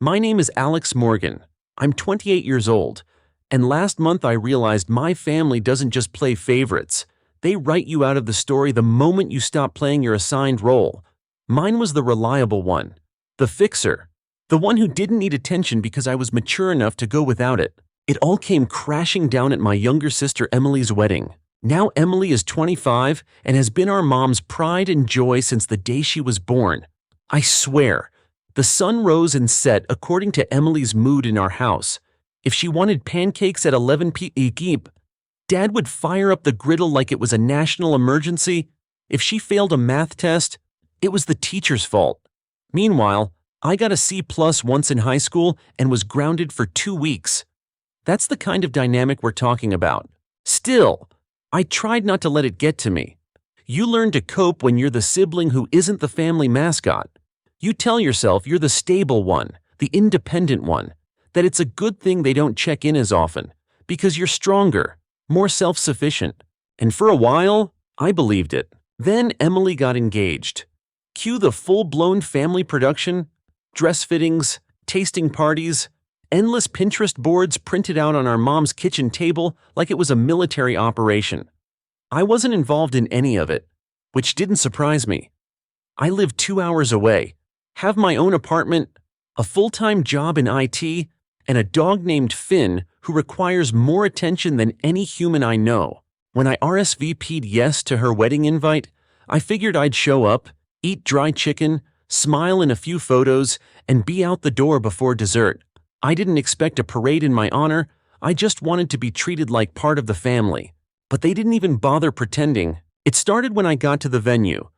My name is Alex Morgan. I'm 28 years old, and last month I realized my family doesn't just play favorites. They write you out of the story the moment you stop playing your assigned role. Mine was the reliable one, the fixer, the one who didn't need attention because I was mature enough to go without it. It all came crashing down at my younger sister Emily's wedding. Now Emily is 25 and has been our mom's pride and joy since the day she was born. I swear, the sun rose and set according to Emily's mood in our house. If she wanted pancakes at 11 p.m., Dad would fire up the griddle like it was a national emergency. If she failed a math test, it was the teacher's fault. Meanwhile, I got a C+ once in high school and was grounded for 2 weeks. That's the kind of dynamic we're talking about. Still, I tried not to let it get to me. You learn to cope when you're the sibling who isn't the family mascot. You tell yourself you're the stable one, the independent one, that it's a good thing they don't check in as often, because you're stronger, more self-sufficient. And for a while, I believed it. Then Emily got engaged. Cue the full-blown family production, dress fittings, tasting parties, endless Pinterest boards printed out on our mom's kitchen table like it was a military operation. I wasn't involved in any of it, which didn't surprise me. I live 2 hours away, have my own apartment, a full-time job in IT, and a dog named Finn who requires more attention than any human I know. When I RSVP'd yes to her wedding invite, I figured I'd show up, eat dry chicken, smile in a few photos, and be out the door before dessert. I didn't expect a parade in my honor. I just wanted to be treated like part of the family. But they didn't even bother pretending. It started when I got to the venue.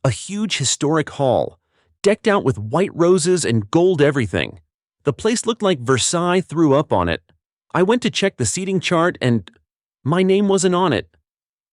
A huge historic hall, decked out with white roses and gold everything. The place looked like Versailles threw up on it. I went to check the seating chart and my name wasn't on it.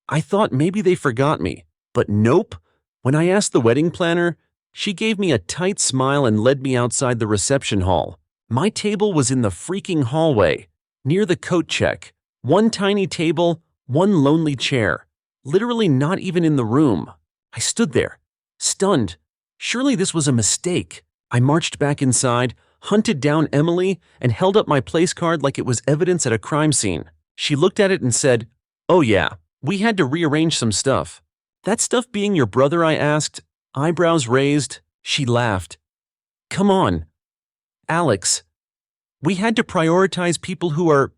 I thought maybe they forgot me, but nope. When I asked the wedding planner, she gave me a tight smile and led me outside the reception hall. My table was in the freaking hallway, near the coat check. One tiny table, one lonely chair, literally not even in the room. I stood there, stunned. Surely this was a mistake. I marched back inside, hunted down Emily, and held up my place card like it was evidence at a crime scene. She looked at it and said, "Oh yeah, we had to rearrange some stuff." "That stuff being your brother?" I asked, eyebrows raised. She laughed. "Come on, Alex. We had to prioritize people who are,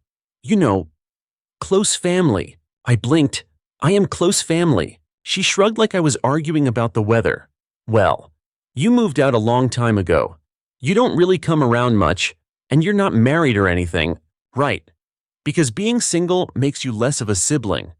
close family." I blinked. "I am close family." She shrugged like I was arguing about the weather. "Well, you moved out a long time ago. You don't really come around much, and you're not married or anything, right? Because being single makes you less of a sibling."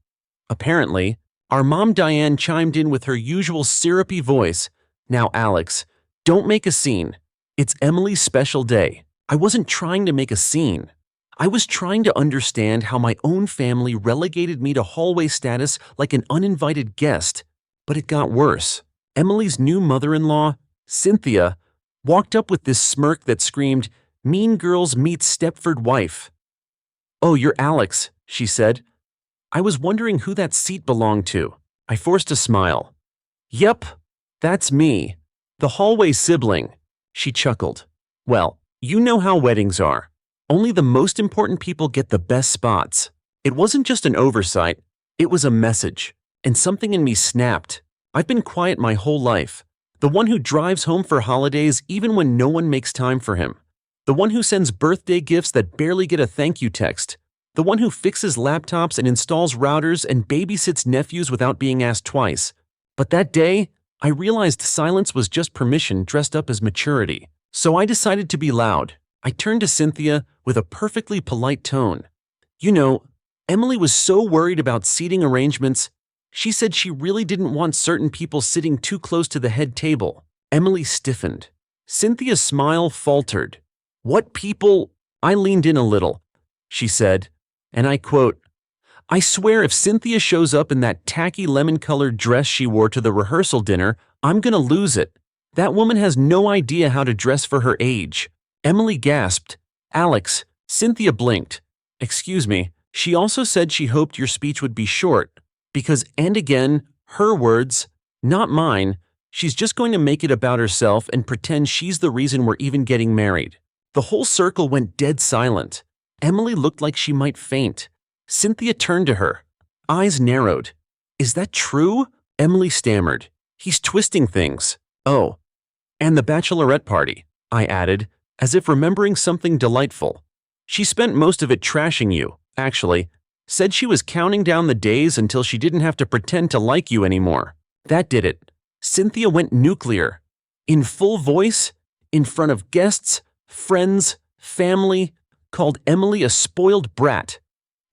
Apparently, our mom Diane chimed in with her usual syrupy voice. "Now, Alex, don't make a scene. It's Emily's special day." I wasn't trying to make a scene. I was trying to understand how my own family relegated me to hallway status like an uninvited guest. But it got worse. Emily's new mother-in-law, Cynthia, walked up with this smirk that screamed, "Mean Girls meets Stepford wife." "Oh, you're Alex," she said. I was wondering who that seat belonged to. I forced a smile. "Yep, that's me. The hallway sibling." She chuckled. "Well, you know how weddings are. Only the most important people get the best spots." It wasn't just an oversight, it was a message. And something in me snapped. I've been quiet my whole life. The one who drives home for holidays even when no one makes time for him. The one who sends birthday gifts that barely get a thank you text. The one who fixes laptops and installs routers and babysits nephews without being asked twice. But that day, I realized silence was just permission dressed up as maturity. So I decided to be loud. I turned to Cynthia with a perfectly polite tone. Emily was so worried about seating arrangements. She said she really didn't want certain people sitting too close to the head table. Emily stiffened. Cynthia's smile faltered. "What people?" I leaned in a little. She said, and I quote, "I swear if Cynthia shows up in that tacky lemon-colored dress she wore to the rehearsal dinner, I'm gonna lose it. That woman has no idea how to dress for her age." Emily gasped. "Alex." Cynthia blinked. "Excuse me." She also said she hoped your speech would be short, because, and again, her words, not mine, she's just going to make it about herself and pretend she's the reason we're even getting married. The whole circle went dead silent. Emily looked like she might faint. Cynthia turned to her. Eyes narrowed. "Is that true?" Emily stammered. "He's twisting things." "Oh. And the bachelorette party," I added, as if remembering something delightful. "She spent most of it trashing you, actually. Said she was counting down the days until she didn't have to pretend to like you anymore. That did it." Cynthia went nuclear. In full voice, in front of guests, friends, family, called Emily a spoiled brat.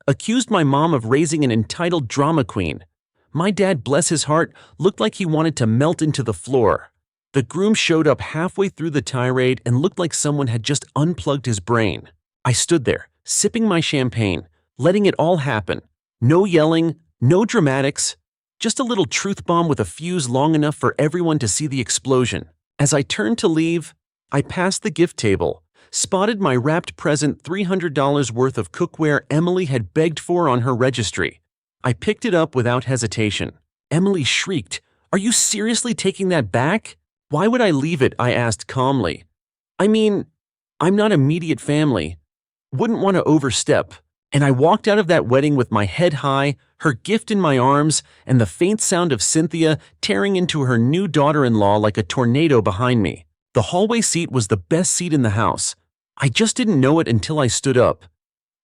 Accused my mom of raising an entitled drama queen. My dad, bless his heart, looked like he wanted to melt into the floor. The groom showed up halfway through the tirade and looked like someone had just unplugged his brain. I stood there, sipping my champagne, letting it all happen. No yelling, no dramatics, just a little truth bomb with a fuse long enough for everyone to see the explosion. As I turned to leave, I passed the gift table, spotted my wrapped present $300 worth of cookware Emily had begged for on her registry. I picked it up without hesitation. Emily shrieked, "Are you seriously taking that back?" "Why would I leave it?" I asked calmly. "I mean, I'm not immediate family. Wouldn't want to overstep." And I walked out of that wedding with my head high, her gift in my arms, and the faint sound of Cynthia tearing into her new daughter-in-law like a tornado behind me. The hallway seat was the best seat in the house. I just didn't know it until I stood up.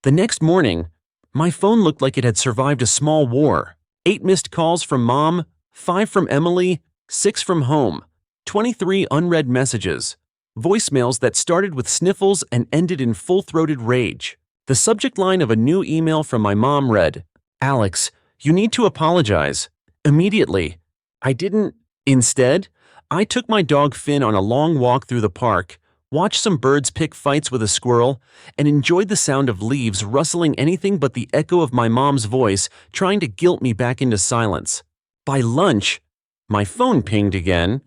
The next morning, my phone looked like it had survived a small war. 8 missed calls from Mom, 5 from Emily, 6 from home, 23 unread messages, voicemails that started with sniffles and ended in full-throated rage. The subject line of a new email from my mom read, "Alex, you need to apologize. Immediately." I didn't. Instead, I took my dog Finn on a long walk through the park, watched some birds pick fights with a squirrel, and enjoyed the sound of leaves rustling anything but the echo of my mom's voice trying to guilt me back into silence. By lunch, my phone pinged again.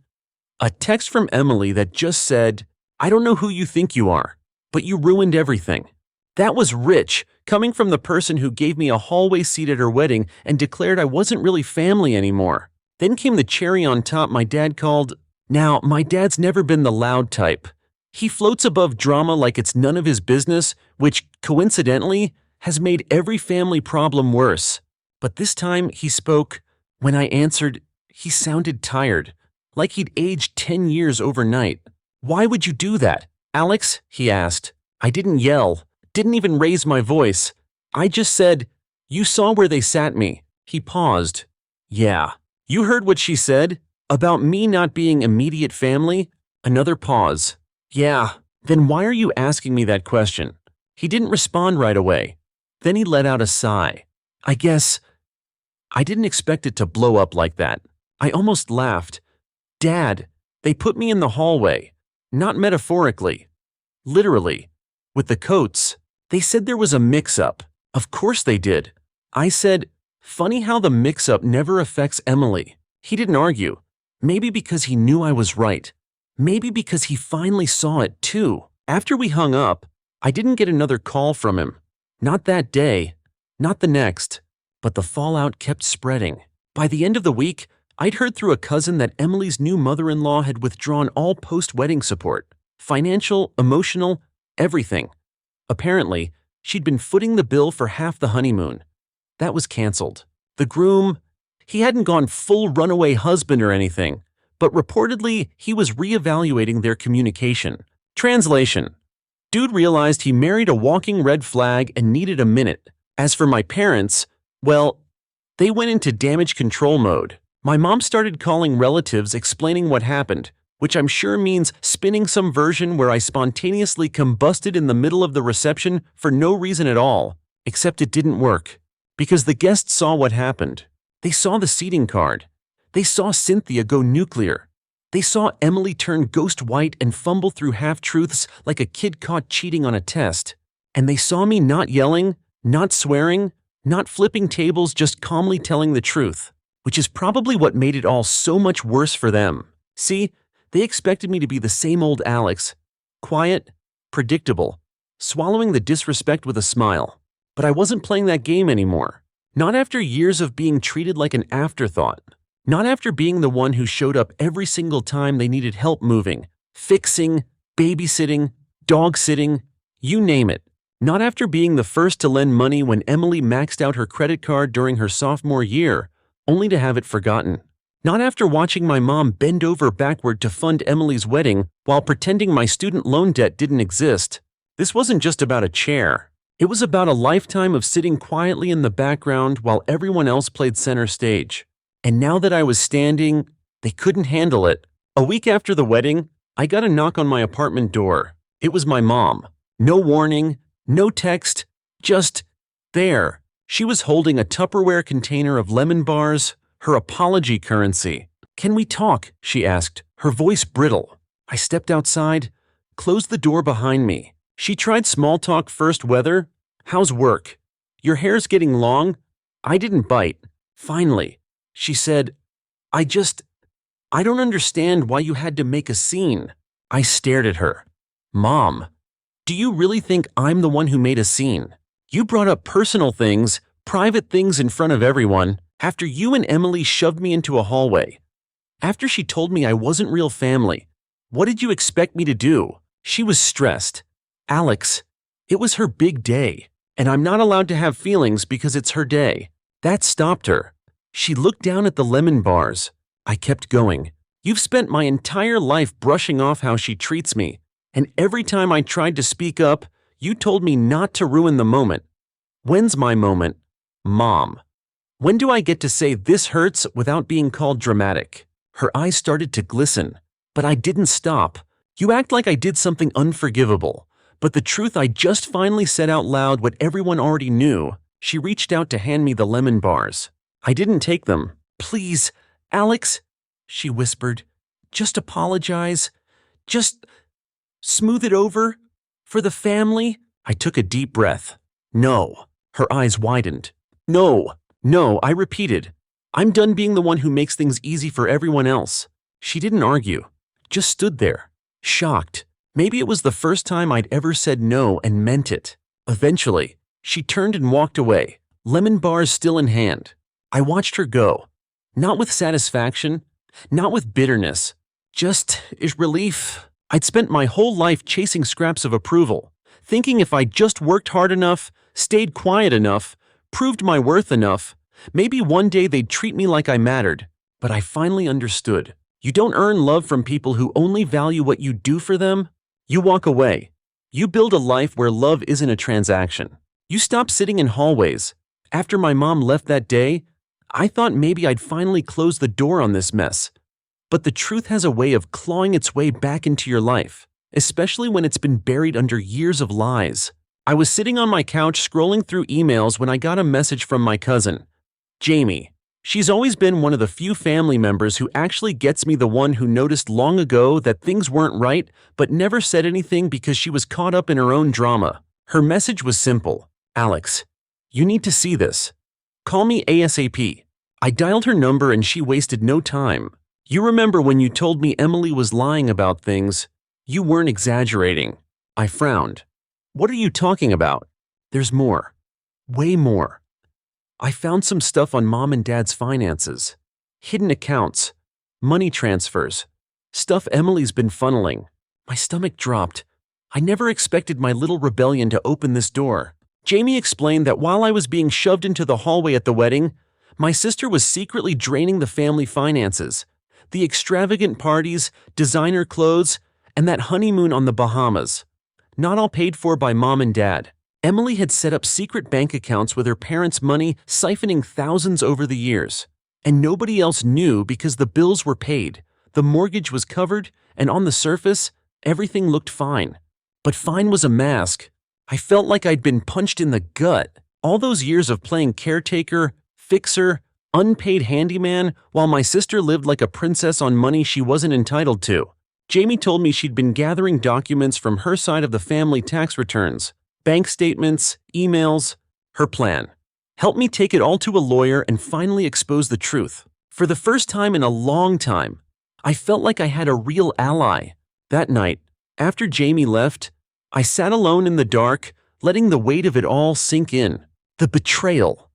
A text from Emily that just said, "I don't know who you think you are, but you ruined everything." That was rich, coming from the person who gave me a hallway seat at her wedding and declared I wasn't really family anymore. Then came the cherry on top my dad called. Now, my dad's never been the loud type. He floats above drama like it's none of his business, which, coincidentally, has made every family problem worse. But this time he spoke. When I answered, he sounded tired, like he'd aged 10 years overnight. "Why would you do that, Alex?" he asked. I didn't yell. Didn't even raise my voice. I just said, "You saw where they sat me." He paused. "Yeah. You heard what she said? About me not being immediate family?" Another pause. "Yeah. Then why are you asking me that question?" He didn't respond right away. Then he let out a sigh. I guess I didn't expect it to blow up like that. I almost laughed. "Dad, they put me in the hallway. Not metaphorically. Literally. With the coats. They said there was a mix-up." "Of course they did." I said, "Funny how the mix-up never affects Emily." He didn't argue. Maybe because he knew I was right. Maybe because he finally saw it too. After we hung up, I didn't get another call from him. Not that day. Not the next. But the fallout kept spreading. By the end of the week, I'd heard through a cousin that Emily's new mother-in-law had withdrawn all post-wedding support. Financial, emotional, everything. Apparently, she'd been footing the bill for half the honeymoon. That was canceled. The groom, he hadn't gone full runaway husband or anything, but reportedly he was reevaluating their communication. Translation: dude realized he married a walking red flag and needed a minute. As for my parents, well, they went into damage control mode. My mom started calling relatives explaining what happened, which I'm sure means spinning some version where I spontaneously combusted in the middle of the reception for no reason at all, except it didn't work. Because the guests saw what happened. They saw the seating card. They saw Cynthia go nuclear. They saw Emily turn ghost white and fumble through half-truths like a kid caught cheating on a test. And they saw me not yelling, not swearing, not flipping tables, just calmly telling the truth, which is probably what made it all so much worse for them. See, they expected me to be the same old Alex, quiet, predictable, swallowing the disrespect with a smile. But I wasn't playing that game anymore. Not after years of being treated like an afterthought. Not after being the one who showed up every single time they needed help moving, fixing, babysitting, dog sitting, you name it. Not after being the first to lend money when Emily maxed out her credit card during her sophomore year, only to have it forgotten. Not after watching my mom bend over backward to fund Emily's wedding while pretending my student loan debt didn't exist. This wasn't just about a chair. It was about a lifetime of sitting quietly in the background while everyone else played center stage. And now that I was standing, they couldn't handle it. A week after the wedding, I got a knock on my apartment door. It was my mom. No warning, no text, just there. She was holding a Tupperware container of lemon bars, her apology currency. "Can we talk?" she asked, her voice brittle. I stepped outside, closed the door behind me. She tried small talk first. Weather? How's work? Your hair's getting long? I didn't bite. Finally, she said, I don't understand why you had to make a scene." I stared at her. "Mom, do you really think I'm the one who made a scene? You brought up personal things, private things in front of everyone, after you and Emily shoved me into a hallway. After she told me I wasn't real family. What did you expect me to do?" She was stressed. "Alex, it was her big day, and I'm not allowed to have feelings because it's her day." That stopped her. She looked down at the lemon bars. I kept going. "You've spent my entire life brushing off how she treats me, and every time I tried to speak up, you told me not to ruin the moment. When's my moment, Mom? When do I get to say this hurts without being called dramatic?" Her eyes started to glisten, but I didn't stop. "You act like I did something unforgivable, but the truth I just finally said out loud what everyone already knew." She reached out to hand me the lemon bars. I didn't take them. "Please, Alex," she whispered, "just apologize. Just smooth it over. For the family." I took a deep breath. "No." Her eyes widened. "No, no," I repeated. "I'm done being the one who makes things easy for everyone else." She didn't argue, just stood there, shocked. Maybe it was the first time I'd ever said no and meant it. Eventually, she turned and walked away, lemon bars still in hand. I watched her go. Not with satisfaction, not with bitterness, just relief. I'd spent my whole life chasing scraps of approval, thinking if I just worked hard enough, stayed quiet enough, proved my worth enough, maybe one day they'd treat me like I mattered. But I finally understood. You don't earn love from people who only value what you do for them. You walk away. You build a life where love isn't a transaction. You stop sitting in hallways. After my mom left that day, I thought maybe I'd finally close the door on this mess. But the truth has a way of clawing its way back into your life, especially when it's been buried under years of lies. I was sitting on my couch scrolling through emails when I got a message from my cousin, Jamie. She's always been one of the few family members who actually gets me, the one who noticed long ago that things weren't right but never said anything because she was caught up in her own drama. Her message was simple. "Alex, you need to see this. Call me ASAP." I dialed her number and she wasted no time. "You remember when you told me Emily was lying about things? You weren't exaggerating." I frowned. "What are you talking about?" "There's more. Way more. I found some stuff on Mom and Dad's finances. Hidden accounts. Money transfers. Stuff Emily's been funneling." My stomach dropped. I never expected my little rebellion to open this door. Jamie explained that while I was being shoved into the hallway at the wedding, my sister was secretly draining the family finances. The extravagant parties, designer clothes, and that honeymoon on the Bahamas. Not all paid for by Mom and Dad. Emily had set up secret bank accounts with her parents' money, siphoning thousands over the years. And nobody else knew because the bills were paid, the mortgage was covered, and on the surface, everything looked fine. But fine was a mask. I felt like I'd been punched in the gut. All those years of playing caretaker, fixer, unpaid handyman, while my sister lived like a princess on money she wasn't entitled to. Jamie told me she'd been gathering documents from her side of the family tax returns, bank statements, emails. Her plan: help me take it all to a lawyer and finally expose the truth. For the first time in a long time, I felt like I had a real ally. That night, after Jamie left, I sat alone in the dark, letting the weight of it all sink in. The betrayal.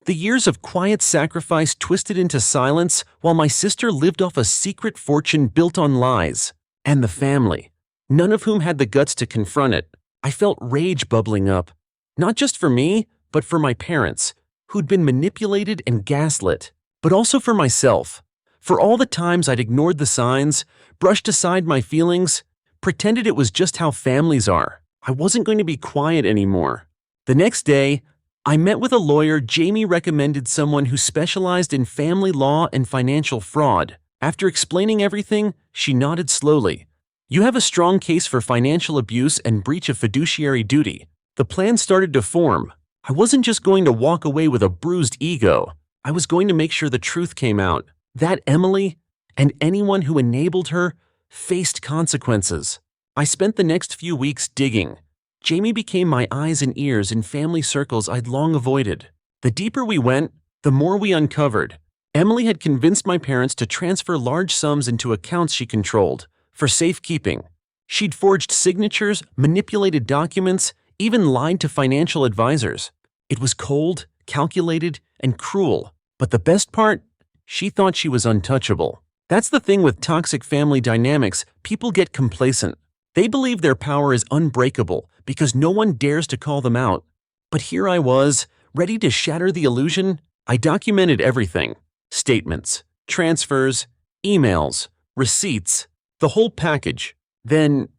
The years of quiet sacrifice twisted into silence while my sister lived off a secret fortune built on lies. And the family. none of whom had the guts to confront it. I felt rage bubbling up, not just for me, but for my parents, who'd been manipulated and gaslit, but also for myself, for all the times I'd ignored the signs, brushed aside my feelings, pretended it was just how families are. I wasn't going to be quiet anymore. The next day, I met with a lawyer. Jamie recommended someone who specialized in family law and financial fraud. After explaining everything, she nodded slowly. You have a strong case for financial abuse and breach of fiduciary duty. The plan started to form. I wasn't just going to walk away with a bruised ego. I was going to make sure the truth came out. That Emily, and anyone who enabled her, faced consequences. I spent the next few weeks digging. Jamie became my eyes and ears in family circles I'd long avoided. The deeper we went, the more we uncovered. Emily had convinced my parents to transfer large sums into accounts she controlled, for safekeeping. She'd forged signatures, manipulated documents, even lied to financial advisors. It was cold, calculated, and cruel. But the best part? She thought she was untouchable. That's the thing with toxic family dynamics. People get complacent. They believe their power is unbreakable because no one dares to call them out. But here I was, ready to shatter the illusion. I documented everything. Statements, transfers, emails, receipts, the whole package. Then,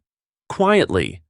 quietly,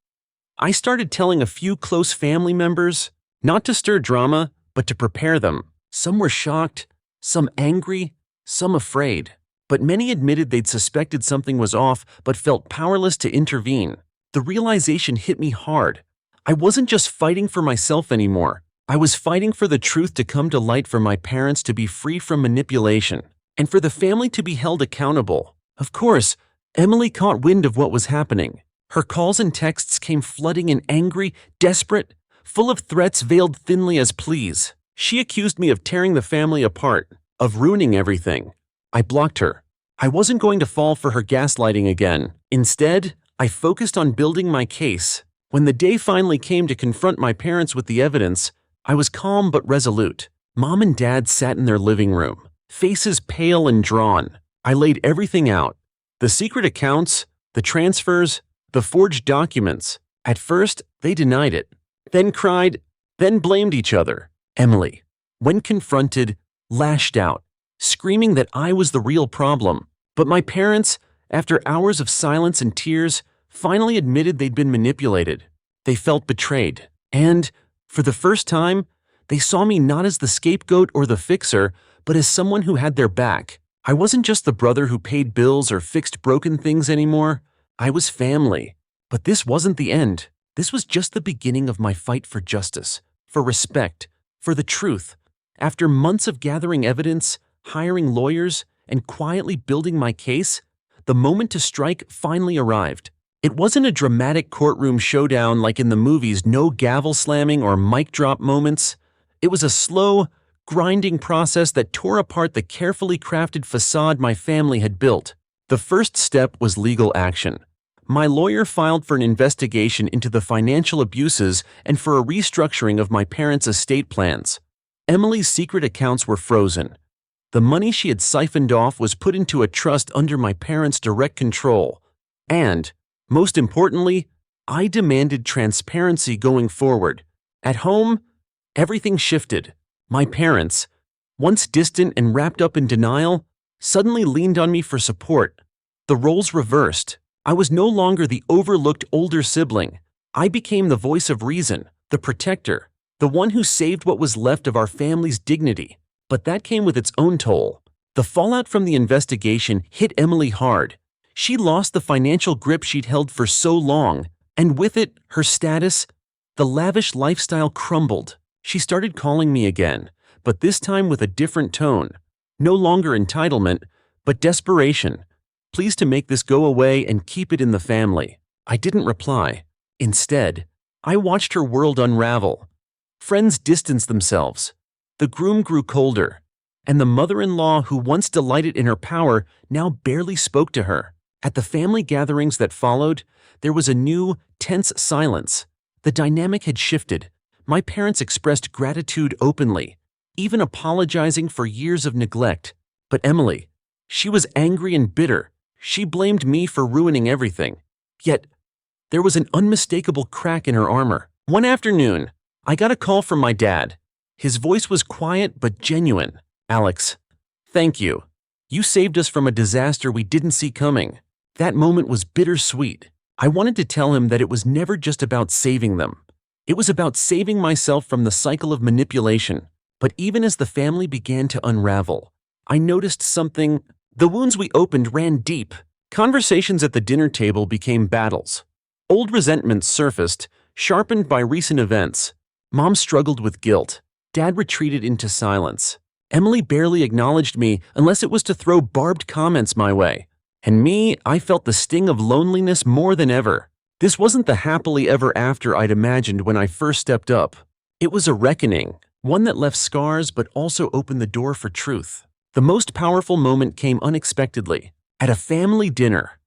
I started telling a few close family members, not to stir drama, but to prepare them. Some were shocked, some angry, some afraid. But many admitted they'd suspected something was off but felt powerless to intervene. The realization hit me hard. I wasn't just fighting for myself anymore. I was fighting for the truth to come to light, for my parents to be free from manipulation, and for the family to be held accountable. Of course, Emily caught wind of what was happening. Her calls and texts came flooding in, angry, desperate, full of threats veiled thinly as pleas. She accused me of tearing the family apart, of ruining everything. I blocked her. I wasn't going to fall for her gaslighting again. Instead, I focused on building my case. When the day finally came to confront my parents with the evidence, I was calm but resolute. Mom and Dad sat in their living room, faces pale and drawn. I laid everything out. The secret accounts, the transfers, the forged documents. At first, they denied it, then cried, then blamed each other. Emily, when confronted, lashed out, screaming that I was the real problem. But my parents, after hours of silence and tears, finally admitted they'd been manipulated. They felt betrayed. And, for the first time, they saw me not as the scapegoat or the fixer, but as someone who had their back. I wasn't just the brother who paid bills or fixed broken things anymore. I was family. But this wasn't the end. This was just the beginning of my fight for justice, for respect, for the truth. After months of gathering evidence, hiring lawyers, and quietly building my case, the moment to strike finally arrived. It wasn't a dramatic courtroom showdown like in the movies, no gavel slamming or mic drop moments. It was a slow, grinding process that tore apart the carefully crafted facade my family had built. The first step was legal action. My lawyer filed for an investigation into the financial abuses and for a restructuring of my parents' estate plans. Emily's secret accounts were frozen. The money she had siphoned off was put into a trust under my parents' direct control. And, most importantly, I demanded transparency going forward. At home, everything shifted. My parents, once distant and wrapped up in denial, suddenly leaned on me for support. The roles reversed. I was no longer the overlooked older sibling. I became the voice of reason, the protector, the one who saved what was left of our family's dignity. But that came with its own toll. The fallout from the investigation hit Emily hard. She lost the financial grip she'd held for so long, and with it, her status. The lavish lifestyle crumbled. She started calling me again, but this time with a different tone. No longer entitlement, but desperation. Please to make this go away and keep it in the family. I didn't reply. Instead, I watched her world unravel. Friends distanced themselves. The groom grew colder, and the mother-in-law who once delighted in her power now barely spoke to her. At the family gatherings that followed, there was a new, tense silence. The dynamic had shifted. My parents expressed gratitude openly, even apologizing for years of neglect. But Emily, she was angry and bitter. She blamed me for ruining everything. Yet, There was an unmistakable crack in her armor. One afternoon, I got a call from my dad. His voice was quiet but genuine. "Alex, thank you. You saved us from a disaster we didn't see coming." That moment was bittersweet. I wanted to tell him that it was never just about saving them. It was about saving myself from the cycle of manipulation. But even as the family began to unravel, I noticed something. The wounds we opened ran deep. Conversations at the dinner table became battles. Old resentments surfaced, sharpened by recent events. Mom struggled with guilt. Dad retreated into silence. Emily barely acknowledged me unless it was to throw barbed comments my way. And me, I felt the sting of loneliness more than ever. This wasn't the happily ever after I'd imagined when I first stepped up. It was a reckoning, one that left scars but also opened the door for truth. The most powerful moment came unexpectedly. At a family dinner,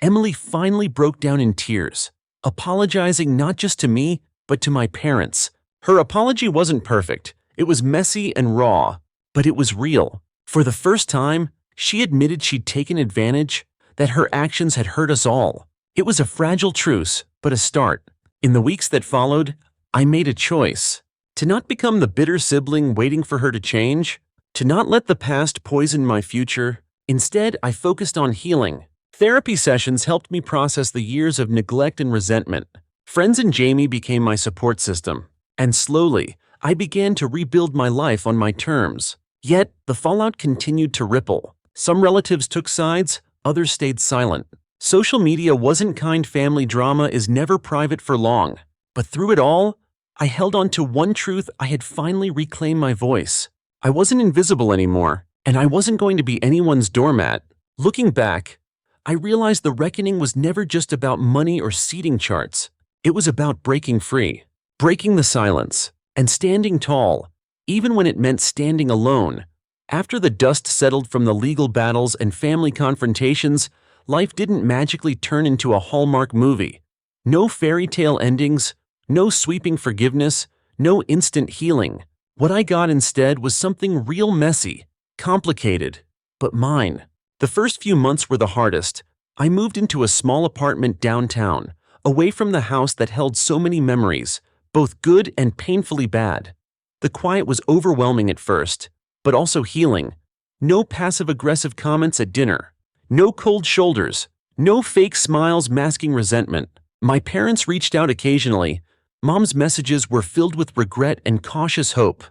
Emily finally broke down in tears, apologizing not just to me, but to my parents. Her apology wasn't perfect. It was messy and raw, but it was real. For the first time, she admitted she'd taken advantage, that her actions had hurt us all. It was a fragile truce, but a start. In the weeks that followed, I made a choice. To not become the bitter sibling waiting for her to change, to not let the past poison my future. Instead, I focused on healing. Therapy sessions helped me process the years of neglect and resentment. Friends and Jamie became my support system. And slowly, I began to rebuild my life on my terms. Yet, the fallout continued to ripple. Some relatives took sides, others stayed silent. Social media wasn't kind. Family drama is never private for long. But through it all, I held on to one truth. I had finally reclaimed my voice. I wasn't invisible anymore, and I wasn't going to be anyone's doormat. Looking back, I realized the reckoning was never just about money or seating charts. It was about breaking free, breaking the silence, and standing tall, even when it meant standing alone. After the dust settled from the legal battles and family confrontations, life didn't magically turn into a Hallmark movie. No fairy tale endings, no sweeping forgiveness, no instant healing. What I got instead was something real messy, complicated, but mine. The first few months were the hardest. I moved into a small apartment downtown, away from the house that held so many memories, both good and painfully bad. The quiet was overwhelming at first, but also healing. No passive-aggressive comments at dinner. No cold shoulders. No fake smiles masking resentment. My parents reached out occasionally. Mom's messages were filled with regret and cautious hope.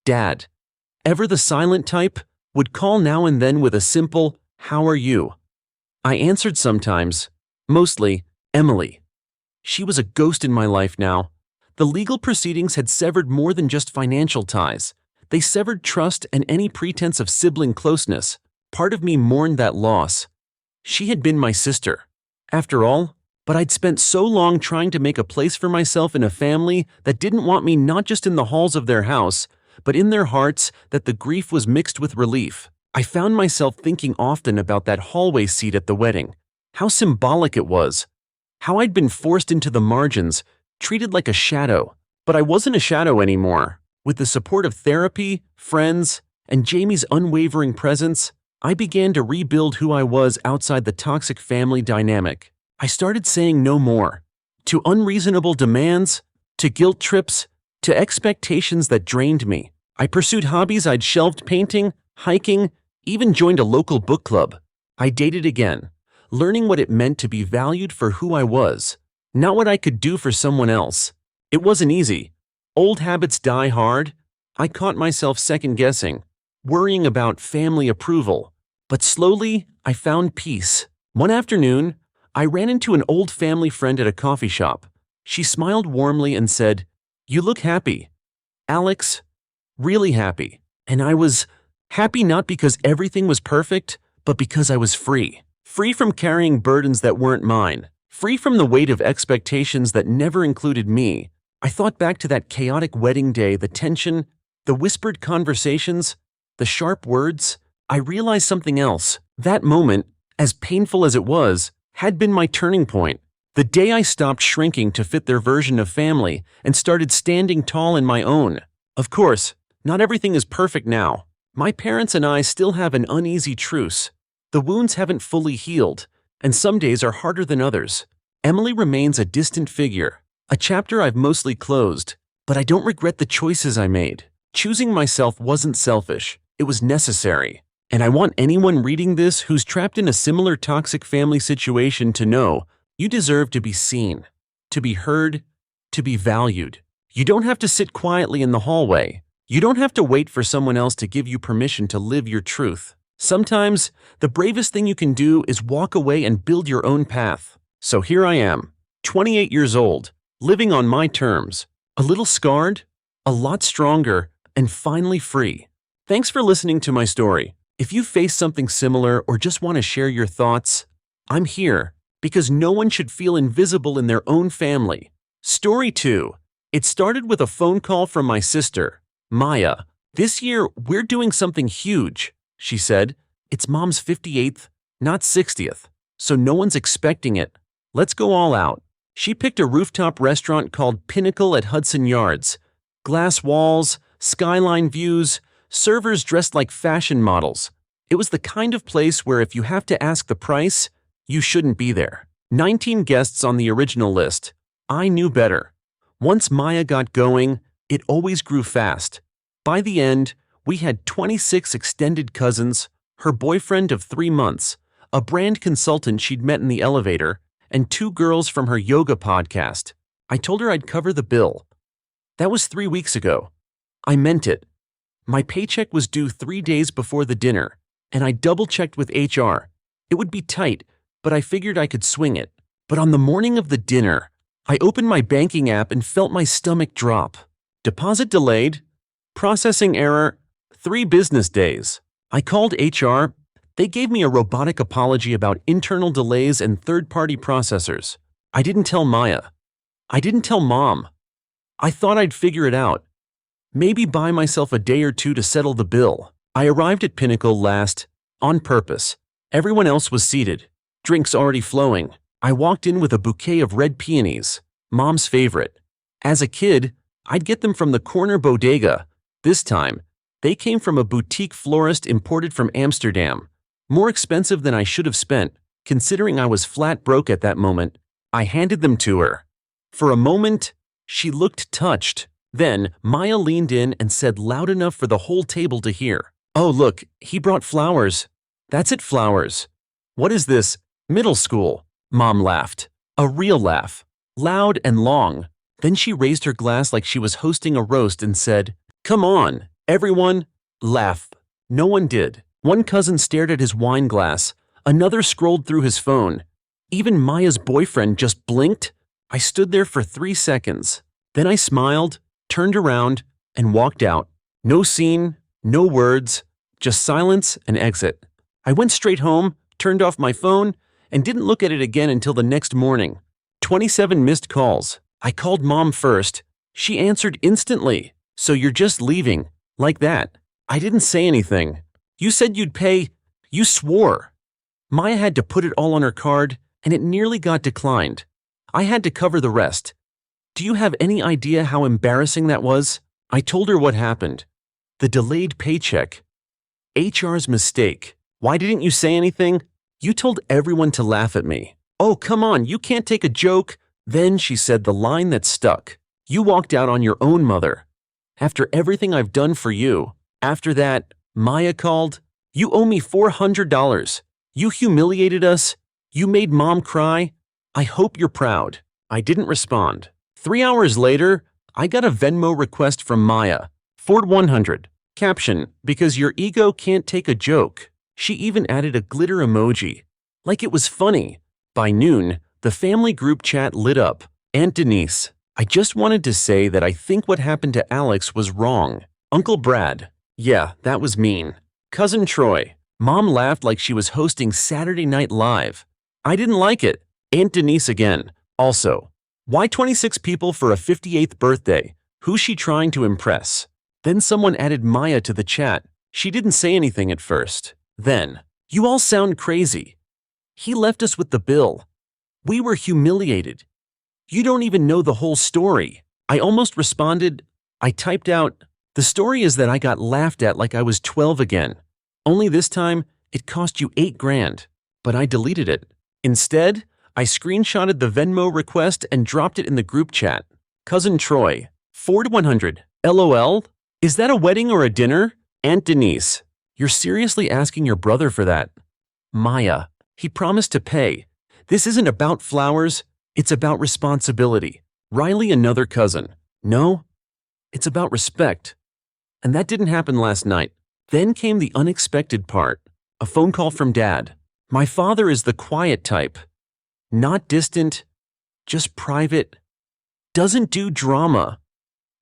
Dad, ever the silent type, would call now and then with a simple, "How are you?" I answered sometimes, mostly, "Emily." She was a ghost in my life now. The legal proceedings had severed more than just financial ties. They severed trust and any pretense of sibling closeness. Part of me mourned that loss. She had been my sister, after all, but I'd spent so long trying to make a place for myself in a family that didn't want me not just in the halls of their house, but in their hearts, that the grief was mixed with relief. I found myself thinking often about that hallway seat at the wedding. How symbolic it was. How I'd been forced into the margins, treated like a shadow. But I wasn't a shadow anymore. With the support of therapy, friends, and Jamie's unwavering presence, I began to rebuild who I was outside the toxic family dynamic. I started saying no more. To unreasonable demands, to guilt trips, to expectations that drained me. I pursued hobbies I'd shelved: painting, hiking, even joined a local book club. I dated again, learning what it meant to be valued for who I was, not what I could do for someone else. It wasn't easy. Old habits die hard. I caught myself second-guessing, worrying about family approval. But slowly, I found peace. One afternoon, I ran into an old family friend at a coffee shop. She smiled warmly and said, "You look happy, Alex, really happy." And I was happy not because everything was perfect, but because I was free. Free from carrying burdens that weren't mine. Free from the weight of expectations that never included me. I thought back to that chaotic wedding day, the tension, the whispered conversations, the sharp words. I realized something else. That moment, as painful as it was, had been my turning point. The day I stopped shrinking to fit their version of family and started standing tall in my own. Of course, not everything is perfect now. My parents and I still have an uneasy truce. The wounds haven't fully healed, and some days are harder than others. Emily remains a distant figure, a chapter I've mostly closed, but I don't regret the choices I made. Choosing myself wasn't selfish, it was necessary. And I want anyone reading this who's trapped in a similar toxic family situation to know you deserve to be seen, to be heard, to be valued. You don't have to sit quietly in the hallway. You don't have to wait for someone else to give you permission to live your truth. Sometimes, the bravest thing you can do is walk away and build your own path. So here I am, 28 years old, living on my terms, a little scarred, a lot stronger, and finally free. Thanks for listening to my story. If you face something similar or just want to share your thoughts, I'm here because no one should feel invisible in their own family. Story 2. It started with a phone call from my sister, Maya. This year, we're doing something huge, she said. It's Mom's 58th, not 60th, so no one's expecting it. Let's go all out. She picked a rooftop restaurant called Pinnacle at Hudson Yards. Glass walls, skyline views, servers dressed like fashion models. It was the kind of place where if you have to ask the price, you shouldn't be there. 19 guests on the original list. I knew better. Once Maya got going, it always grew fast. By the end, we had 26 extended cousins, her boyfriend of 3 months, a brand consultant she'd met in the elevator, and 2 girls from her yoga podcast. I told her I'd cover the bill. That was 3 weeks ago. I meant it. My paycheck was due 3 days before the dinner, and I double-checked with HR. It would be tight, but I figured I could swing it. But on the morning of the dinner, I opened my banking app and felt my stomach drop. Deposit delayed, processing error, 3 business days. I called HR. They gave me a robotic apology about internal delays and third-party processors. I didn't tell Maya. I didn't tell Mom. I thought I'd figure it out. Maybe buy myself a day or 2 to settle the bill. I arrived at Pinnacle last, on purpose. Everyone else was seated, drinks already flowing. I walked in with a bouquet of red peonies, Mom's favorite. As a kid, I'd get them from the corner bodega. This time, they came from a boutique florist imported from Amsterdam. More expensive than I should have spent, considering I was flat broke at that moment. I handed them to her. For a moment, she looked touched. Then, Maya leaned in and said loud enough for the whole table to hear, "Oh look, he brought flowers. That's it, flowers. What is this, middle school?" Mom laughed. A real laugh. Loud and long. Then she raised her glass like she was hosting a roast and said, "Come on, everyone, laugh." No one did. One cousin stared at his wine glass. Another scrolled through his phone. Even Maya's boyfriend just blinked. I stood there for 3 seconds. Then I smiled, turned around, and walked out. No scene, no words, just silence and exit. I went straight home, turned off my phone, and didn't look at it again until the next morning. 27 missed calls. I called Mom first. She answered instantly. "So you're just leaving, like that?" I didn't say anything. "You said you'd pay. You swore." Maya had to put it all on her card, and it nearly got declined. I had to cover the rest. Do you have any idea how embarrassing that was? I told her what happened. The delayed paycheck. HR's mistake. Why didn't you say anything? You told everyone to laugh at me. Oh, come on, you can't take a joke. Then she said the line that stuck. You walked out on your own mother. After everything I've done for you. After that, Maya called. You owe me $400. You humiliated us. You made Mom cry. I hope you're proud. I didn't respond. 3 hours later, I got a Venmo request from Maya. Forward 100. Caption, because your ego can't take a joke. She even added a glitter emoji. Like it was funny. By noon, the family group chat lit up. Aunt Denise, I just wanted to say that I think what happened to Alex was wrong. Uncle Brad, yeah, that was mean. Cousin Troy, Mom laughed like she was hosting Saturday Night Live. I didn't like it. Aunt Denise again. Also, why 26 people for a 58th birthday? Who's she trying to impress? Then someone added Maya to the chat. She didn't say anything at first. Then, you all sound crazy. He left us with the bill. We were humiliated. You don't even know the whole story. I almost responded. I typed out, the story is that I got laughed at like I was 12 again. Only this time, it cost you $8 grand. But I deleted it. Instead, I screenshotted the Venmo request and dropped it in the group chat. Cousin Troy, Ford 100, LOL? Is that a wedding or a dinner? Aunt Denise, you're seriously asking your brother for that? Maya, he promised to pay. This isn't about flowers, it's about responsibility. Riley, another cousin. No, it's about respect. And that didn't happen last night. Then came the unexpected part. A phone call from Dad. My father is the quiet type. Not distant, just private. Doesn't do drama.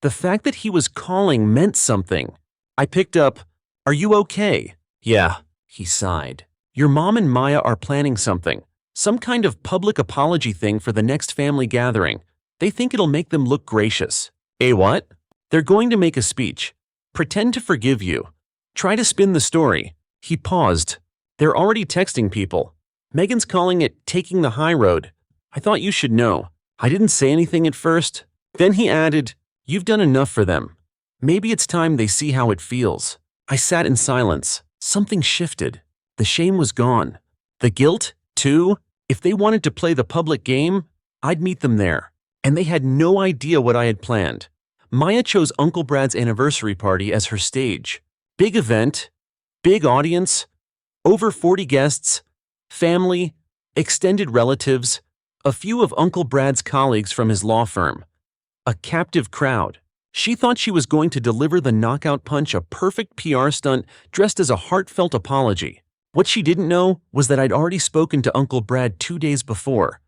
The fact that he was calling meant something. I picked up, "Are you okay?" "Yeah," he sighed. "Your mom and Maya are planning something. Some kind of public apology thing for the next family gathering. They think it'll make them look gracious." "Eh, what?" "They're going to make a speech. Pretend to forgive you. Try to spin the story." He paused. "They're already texting people. Megan's calling it taking the high road. I thought you should know." I didn't say anything at first. Then he added, "You've done enough for them. Maybe it's time they see how it feels." I sat in silence. Something shifted. The shame was gone. The guilt, too. If they wanted to play the public game, I'd meet them there. And they had no idea what I had planned. Maya chose Uncle Brad's anniversary party as her stage. Big event, big audience, over 40 guests, family, extended relatives, a few of Uncle Brad's colleagues from his law firm. A captive crowd. She thought she was going to deliver the knockout punch, a perfect PR stunt dressed as a heartfelt apology. What she didn't know was that I'd already spoken to Uncle Brad 2 days before.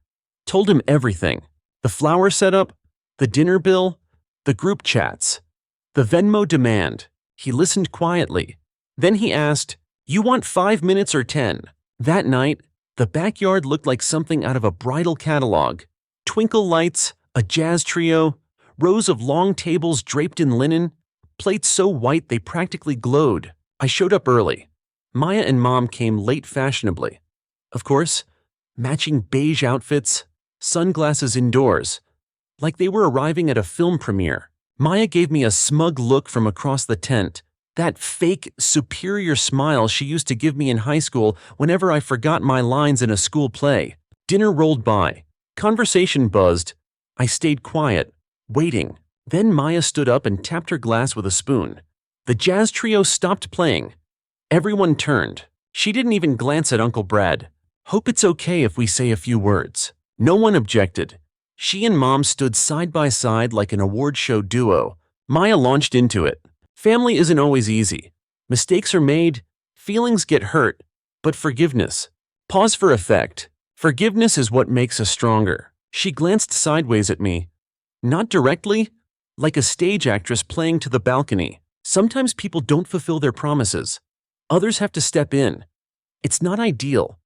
Told him everything. The flower setup, the dinner bill, the group chats, the Venmo demand. He listened quietly. Then he asked, "You want 5 minutes or 10? That night, the backyard looked like something out of a bridal catalog. Twinkle lights, a jazz trio, rows of long tables draped in linen, plates so white they practically glowed. I showed up early. Maya and Mom came late fashionably. Of course, matching beige outfits, sunglasses indoors, like they were arriving at a film premiere. Maya gave me a smug look from across the tent, that fake, superior smile she used to give me in high school whenever I forgot my lines in a school play. Dinner rolled by. Conversation buzzed. I stayed quiet, waiting. Then Maya stood up and tapped her glass with a spoon. The jazz trio stopped playing. Everyone turned. She didn't even glance at Uncle Brad. "Hope it's okay if we say a few words." No one objected. She and Mom stood side by side like an award show duo. Maya launched into it. Family isn't always easy. Mistakes are made, feelings get hurt, but forgiveness. Pause for effect. Forgiveness is what makes us stronger. She glanced sideways at me. Not directly, like a stage actress playing to the balcony. Sometimes people don't fulfill their promises. Others have to step in. It's not ideal,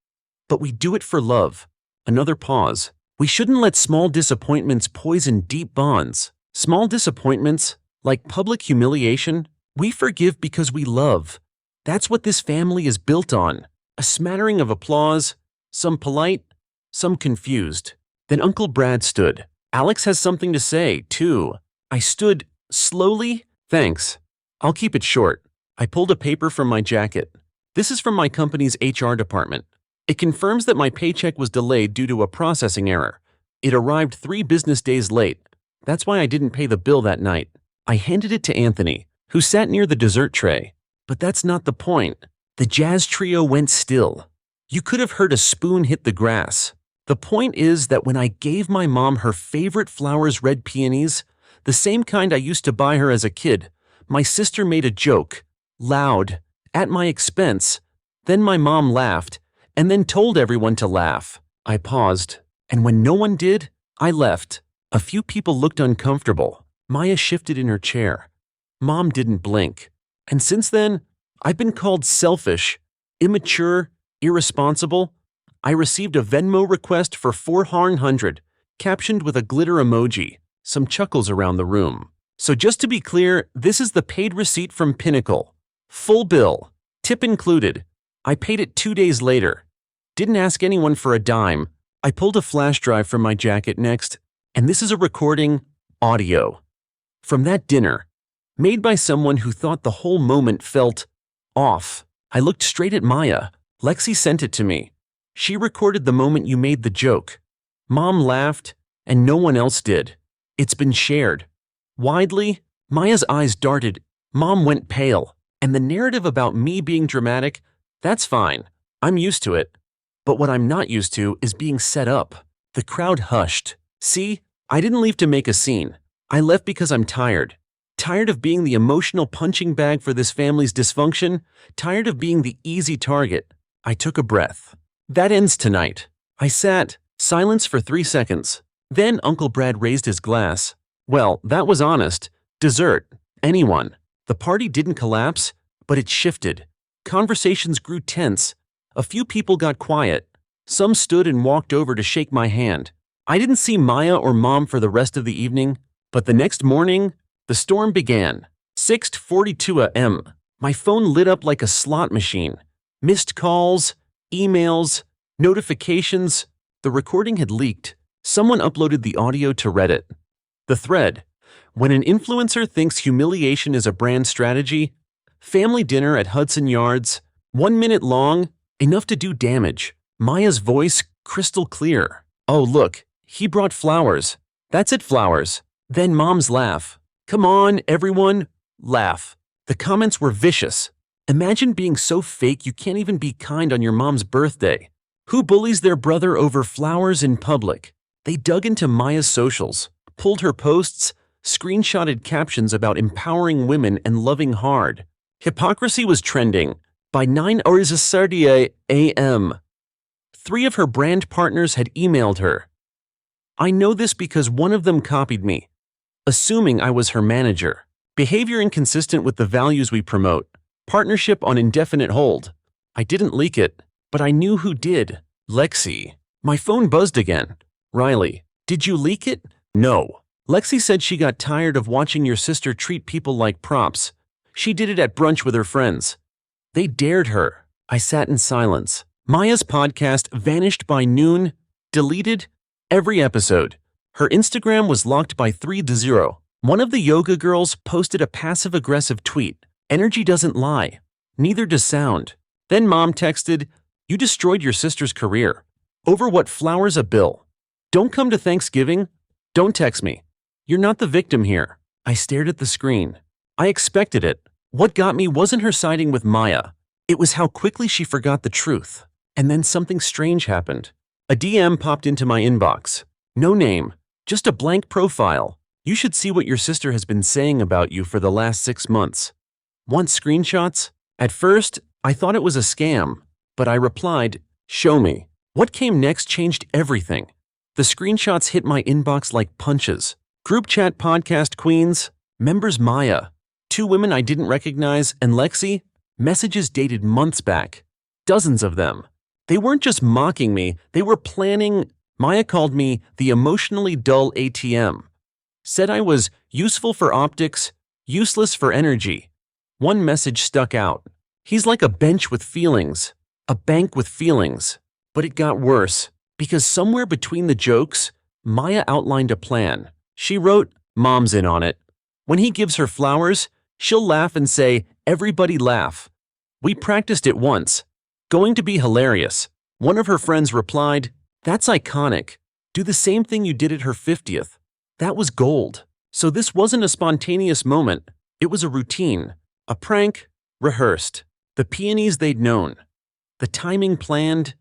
but we do it for love. Another pause. We shouldn't let small disappointments poison deep bonds. Small disappointments, like public humiliation, we forgive because we love. That's what this family is built on. A smattering of applause, some polite, some confused. Then Uncle Brad stood. "Alex has something to say, too." I stood slowly. "Thanks. I'll keep it short." I pulled a paper from my jacket. "This is from my company's HR department. It confirms that my paycheck was delayed due to a processing error. It arrived 3 business days late. That's why I didn't pay the bill that night." I handed it to Anthony, who sat near the dessert tray. But that's not the point. The jazz trio went still. You could have heard a spoon hit the grass. The point is that when I gave my mom her favorite flowers, red peonies, the same kind I used to buy her as a kid, my sister made a joke, loud, at my expense. Then my mom laughed, and then told everyone to laugh. I paused, and when no one did, I left. A few people looked uncomfortable. Maya shifted in her chair. Mom didn't blink. And since then, I've been called selfish, immature, irresponsible. I received a Venmo request for 400, captioned with a glitter emoji. Some chuckles around the room. So just to be clear, this is the paid receipt from Pinnacle. Full bill, tip included. I paid it 2 days later. Didn't ask anyone for a dime. I pulled a flash drive from my jacket next, and this is a recording, audio, from that dinner, made by someone who thought the whole moment felt off. I looked straight at Maya. "Lexi sent it to me. She recorded the moment you made the joke." Mom laughed, and no one else did. It's been shared. Widely, Maya's eyes darted. Mom went pale. And the narrative about me being dramatic, that's fine. I'm used to it. But what I'm not used to is being set up. The crowd hushed. See, I didn't leave to make a scene. I left because I'm tired. Tired of being the emotional punching bag for this family's dysfunction. Tired of being the easy target. I took a breath. That ends tonight. I sat, silence for 3 seconds. Then Uncle Brad raised his glass. Well, that was honest. Dessert. Anyone. The party didn't collapse, but it shifted. Conversations grew tense. A few people got quiet. Some stood and walked over to shake my hand. I didn't see Maya or Mom for the rest of the evening, but the next morning, the storm began. 6:42 a.m. My phone lit up like a slot machine. Missed calls, emails, notifications. The recording had leaked. Someone uploaded the audio to Reddit. The thread. When an influencer thinks humiliation is a brand strategy, family dinner at Hudson Yards, 1 minute long, enough to do damage. Maya's voice crystal clear. Oh look, he brought flowers. That's it, flowers. Then Mom's laugh. Come on, everyone, laugh. The comments were vicious. Imagine being so fake you can't even be kind on your mom's birthday. Who bullies their brother over flowers in public? They dug into Maya's socials, pulled her posts, screenshotted captions about empowering women and loving hard. Hypocrisy was trending. By 9:30 a.m., 3 of her brand partners had emailed her. I know this because one of them copied me, assuming I was her manager. Behavior inconsistent with the values we promote. Partnership on indefinite hold. I didn't leak it, but I knew who did. Lexi. My phone buzzed again. Riley, did you leak it? No. Lexi said she got tired of watching your sister treat people like props. She did it at brunch with her friends. They dared her. I sat in silence. Maya's podcast vanished by noon, deleted every episode. Her Instagram was locked by 3-0. One of the yoga girls posted a passive-aggressive tweet. Energy doesn't lie. Neither does sound. Then Mom texted, you destroyed your sister's career. Over what? Flowers a bill. Don't come to Thanksgiving. Don't text me. You're not the victim here. I stared at the screen. I expected it. What got me wasn't her siding with Maya. It was how quickly she forgot the truth. And then something strange happened. A DM popped into my inbox. No name, just a blank profile. You should see what your sister has been saying about you for the last 6 months. Want screenshots? At first, I thought it was a scam, but I replied, show me. What came next changed everything. The screenshots hit my inbox like punches. Group chat podcast queens, members Maya, 2 women I didn't recognize, and Lexi, messages dated months back. Dozens of them. They weren't just mocking me, they were planning. Maya called me the emotionally dull ATM. Said I was useful for optics, useless for energy. One message stuck out. He's like a bench with feelings, a bank with feelings. But it got worse, because somewhere between the jokes, Maya outlined a plan. She wrote, Mom's in on it. When he gives her flowers, she'll laugh and say, everybody laugh. We practiced it once. Going to be hilarious. One of her friends replied, that's iconic. Do the same thing you did at her 50th. That was gold. So this wasn't a spontaneous moment. It was a routine, a prank, rehearsed. The peonies they'd known. The timing planned.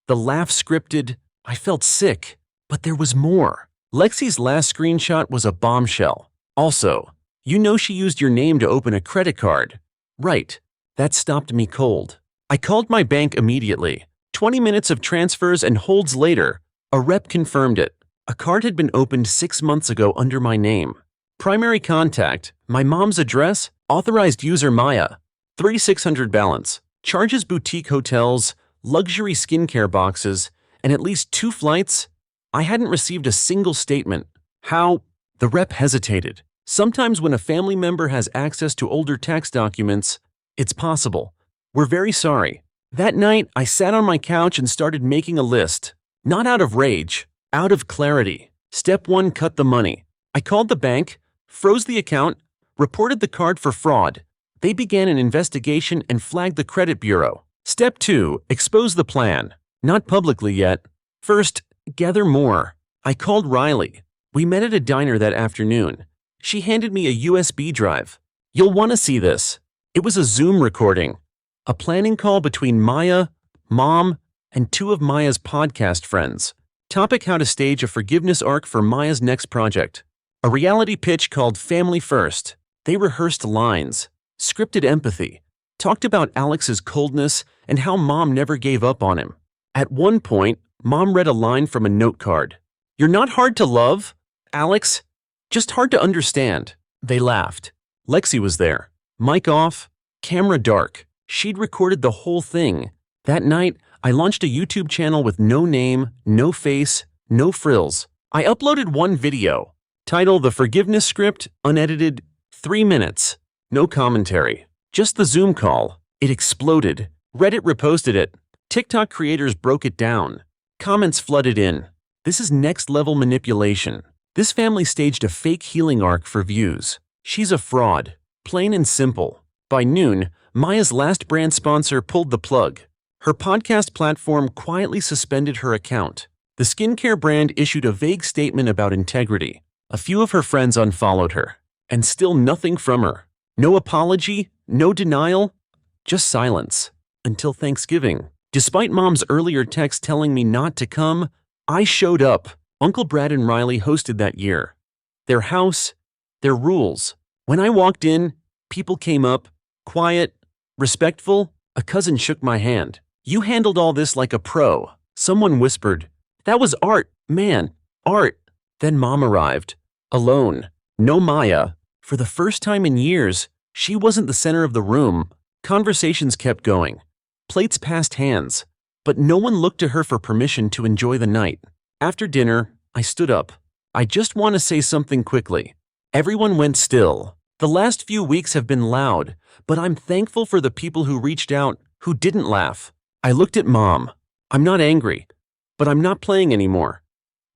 The laugh scripted. I felt sick. But there was more. Lexi's last screenshot was a bombshell. Also, you know she used your name to open a credit card. Right. That stopped me cold. I called my bank immediately. 20 minutes of transfers and holds later, a rep confirmed it. A card had been opened 6 months ago under my name. Primary contact, my mom's address, authorized user Maya, 3,600 balance, charges boutique hotels, luxury skincare boxes, and at least 2 flights. I hadn't received a single statement. How? The rep hesitated. Sometimes when a family member has access to older tax documents, it's possible. We're very sorry. That night, I sat on my couch and started making a list. Not out of rage, out of clarity. Step 1, cut the money. I called the bank, froze the account, reported the card for fraud. They began an investigation and flagged the credit bureau. Step 2, expose the plan. Not publicly yet. First, Gather more. I called Riley. We met at a diner that afternoon. She handed me a USB drive. You'll want to see this. It was a Zoom recording. A planning call between Maya, Mom, and two of Maya's podcast friends. Topic: how to stage a forgiveness arc for Maya's next project. A reality pitch called Family First. They rehearsed lines, scripted empathy, talked about Alex's coldness and how Mom never gave up on him. At one point, Mom read a line from a note card. "You're not hard to love, Alex, just hard to understand." They laughed. Lexi was there. Mic off, camera dark. She'd recorded the whole thing. That night, I launched a YouTube channel with no name, no face, no frills. I uploaded one video. Title: The Forgiveness Script, unedited, 3 minutes. No commentary. Just the Zoom call. It exploded. Reddit reposted it. TikTok creators broke it down. Comments flooded in. This is next-level manipulation. This family staged a fake healing arc for views. She's a fraud. Plain and simple. By noon, Maya's last brand sponsor pulled the plug. Her podcast platform quietly suspended her account. The skincare brand issued a vague statement about integrity. A few of her friends unfollowed her. And still nothing from her. No apology, no denial, just silence. Until Thanksgiving. Despite Mom's earlier text telling me not to come, I showed up. Uncle Brad and Riley hosted that year. Their house, their rules. When I walked in, people came up, quiet, respectful. A cousin shook my hand. "You handled all this like a pro." Someone whispered, "That was art, man, art." Then Mom arrived. Alone. No Maya. For the first time in years, she wasn't the center of the room. Conversations kept going. Plates passed hands. But no one looked to her for permission to enjoy the night. After dinner, I stood up. "I just want to say something quickly." Everyone went still. The last few weeks have been loud, but I'm thankful for the people who reached out, who didn't laugh. I looked at Mom. I'm not angry, but I'm not playing anymore.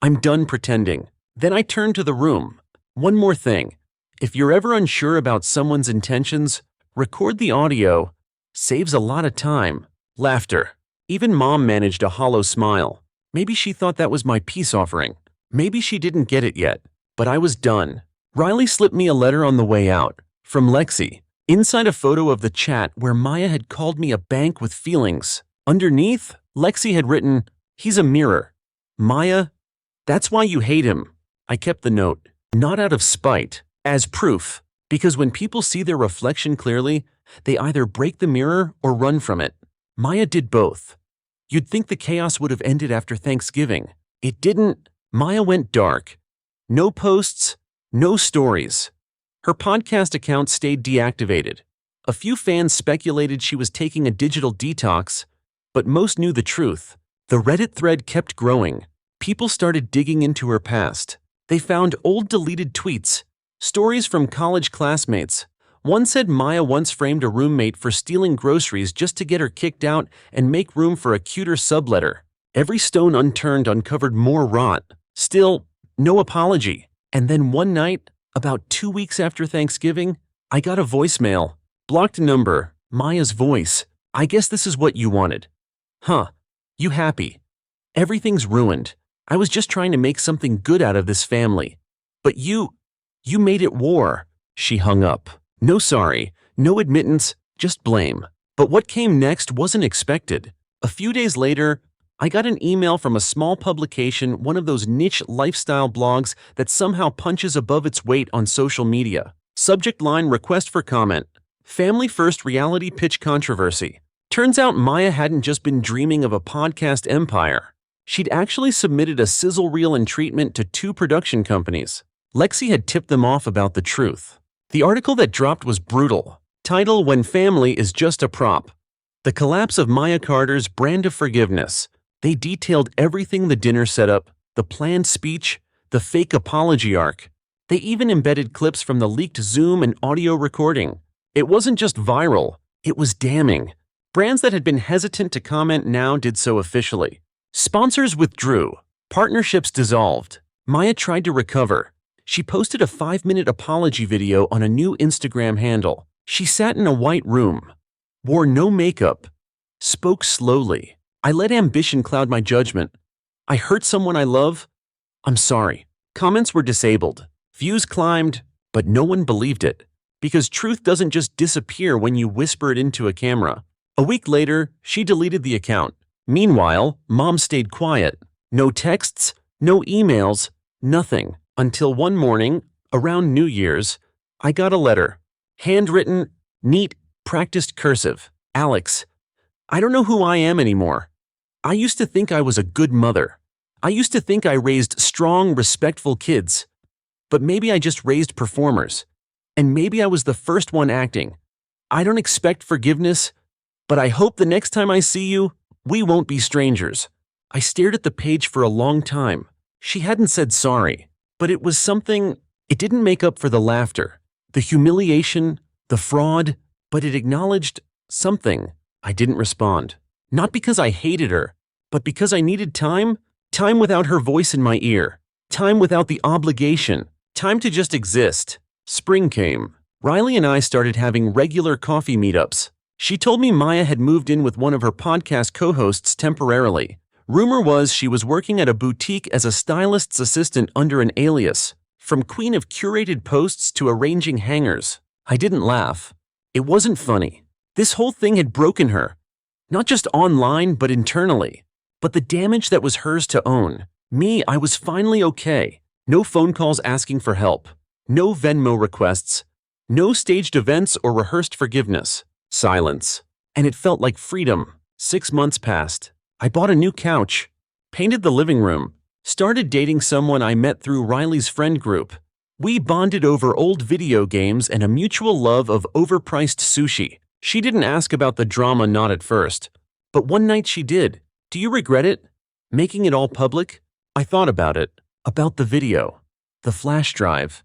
I'm done pretending. Then I turned to the room. One more thing. If you're ever unsure about someone's intentions, record the audio. Saves a lot of time. Laughter. Even Mom managed a hollow smile. Maybe she thought that was my peace offering. Maybe she didn't get it yet, but I was done. Riley slipped me a letter on the way out. From Lexi. Inside a photo of the chat where Maya had called me a bank with feelings. Underneath, Lexi had written, "He's a mirror. Maya, that's why you hate him." I kept the note. Not out of spite. As proof. Because when people see their reflection clearly, they either break the mirror or run from it. Maya did both. You'd think the chaos would have ended after Thanksgiving. It didn't. Maya went dark. No posts, no stories. Her podcast account stayed deactivated. A few fans speculated she was taking a digital detox, but most knew the truth. The Reddit thread kept growing. People started digging into her past. They found old deleted tweets, stories from college classmates. One said Maya once framed a roommate for stealing groceries just to get her kicked out and make room for a cuter subletter. Every stone unturned uncovered more rot. Still, no apology. And then one night, about 2 weeks after Thanksgiving, I got a voicemail. Blocked number, Maya's voice. "I guess this is what you wanted." "Huh. You happy?" "Everything's ruined. I was just trying to make something good out of this family. But you made it war." She hung up. No sorry, no admittance, just blame. But what came next wasn't expected. A few days later, I got an email from a small publication, one of those niche lifestyle blogs that somehow punches above its weight on social media. Subject line: request for comment. Family First reality pitch controversy. Turns out Maya hadn't just been dreaming of a podcast empire. She'd actually submitted a sizzle reel and treatment to 2 production companies. Lexi had tipped them off about the truth. The article that dropped was brutal. Title: When Family is Just a Prop. The collapse of Maya Carter's brand of forgiveness. They detailed everything: the dinner setup, the planned speech, the fake apology arc. They even embedded clips from the leaked Zoom and audio recording. It wasn't just viral, it was damning. Brands that had been hesitant to comment now did so officially. Sponsors withdrew. Partnerships dissolved. Maya tried to recover. She posted a 5-minute apology video on a new Instagram handle. She sat in a white room, wore no makeup, spoke slowly. I let ambition cloud my judgment. I hurt someone I love? I'm sorry. Comments were disabled. Views climbed, but no one believed it. Because truth doesn't just disappear when you whisper it into a camera. A week later, she deleted the account. Meanwhile, Mom stayed quiet. No texts, no emails, nothing. Until one morning, around New Year's, I got a letter. Handwritten, neat, practiced cursive. Alex, I don't know who I am anymore. I used to think I was a good mother. I used to think I raised strong, respectful kids. But maybe I just raised performers. And maybe I was the first one acting. I don't expect forgiveness, but I hope the next time I see you, we won't be strangers. I stared at the page for a long time. She hadn't said sorry, but it was something. It didn't make up for the laughter, the humiliation, the fraud, but it acknowledged something. I didn't respond. Not because I hated her, but because I needed time. Time without her voice in my ear. Time without the obligation. Time to just exist. Spring came. Riley and I started having regular coffee meetups. She told me Maya had moved in with one of her podcast co-hosts temporarily. Rumor was she was working at a boutique as a stylist's assistant under an alias. From queen of curated posts to arranging hangers. I didn't laugh. It wasn't funny. This whole thing had broken her. Not just online, but internally. But the damage that was hers to own. Me, I was finally okay. No phone calls asking for help. No Venmo requests. No staged events or rehearsed forgiveness. Silence. And it felt like freedom. 6 months passed. I bought a new couch. Painted the living room. Started dating someone I met through Riley's friend group. We bonded over old video games and a mutual love of overpriced sushi. She didn't ask about the drama, not at first. But one night she did. Do you regret it? Making it all public? I thought about it. About the video. The flash drive.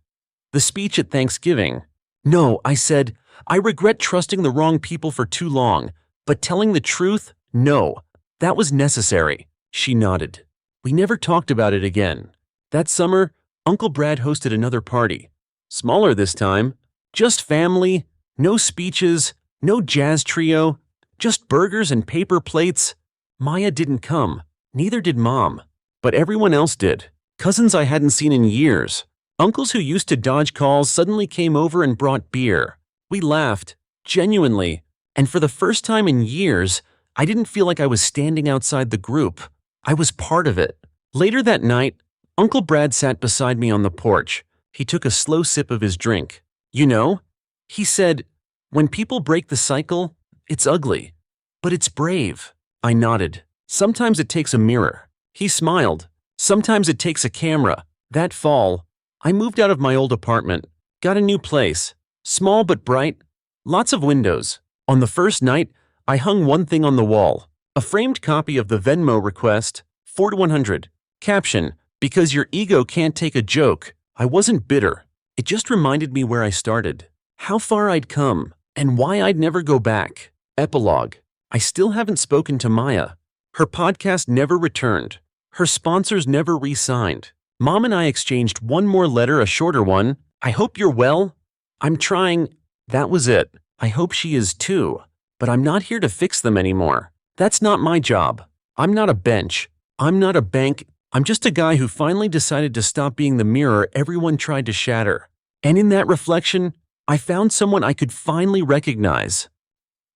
The speech at Thanksgiving. No, I said, I regret trusting the wrong people for too long. But telling the truth? No. That was necessary. She nodded. We never talked about it again. That summer, Uncle Brad hosted another party. Smaller this time. Just family. No speeches. No jazz trio. Just burgers and paper plates. Maya didn't come. Neither did Mom. But everyone else did. Cousins I hadn't seen in years. Uncles who used to dodge calls suddenly came over and brought beer. We laughed. Genuinely. And for the first time in years, I didn't feel like I was standing outside the group. I was part of it. Later that night, Uncle Brad sat beside me on the porch. He took a slow sip of his drink. You know, he said, when people break the cycle, it's ugly. But it's brave. I nodded. Sometimes it takes a mirror. He smiled. Sometimes it takes a camera. That fall, I moved out of my old apartment. Got a new place. Small but bright. Lots of windows. On the first night, I hung one thing on the wall. A framed copy of the Venmo request, 4 to 100. Caption, because your ego can't take a joke. I wasn't bitter. It just reminded me where I started. How far I'd come, and why I'd never go back. Epilogue. I still haven't spoken to Maya. Her podcast never returned. Her sponsors never re-signed. Mom and I exchanged one more letter, a shorter one. I hope you're well. I'm trying. That was it. I hope she is too. But I'm not here to fix them anymore. That's not my job. I'm not a bench. I'm not a bank. I'm just a guy who finally decided to stop being the mirror everyone tried to shatter. And in that reflection, I found someone I could finally recognize.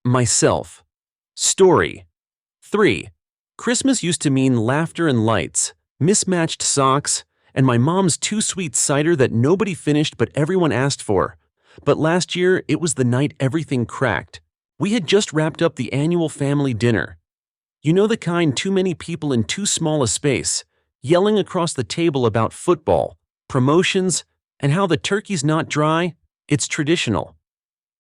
Myself. Story. 3. Christmas used to mean laughter and lights, mismatched socks, and my mom's too sweet cider that nobody finished but everyone asked for. But last year, it was the night everything cracked. We had just wrapped up the annual family dinner. You know the kind, too many people in too small a space, yelling across the table about football, promotions, and how the turkey's not dry. It's traditional.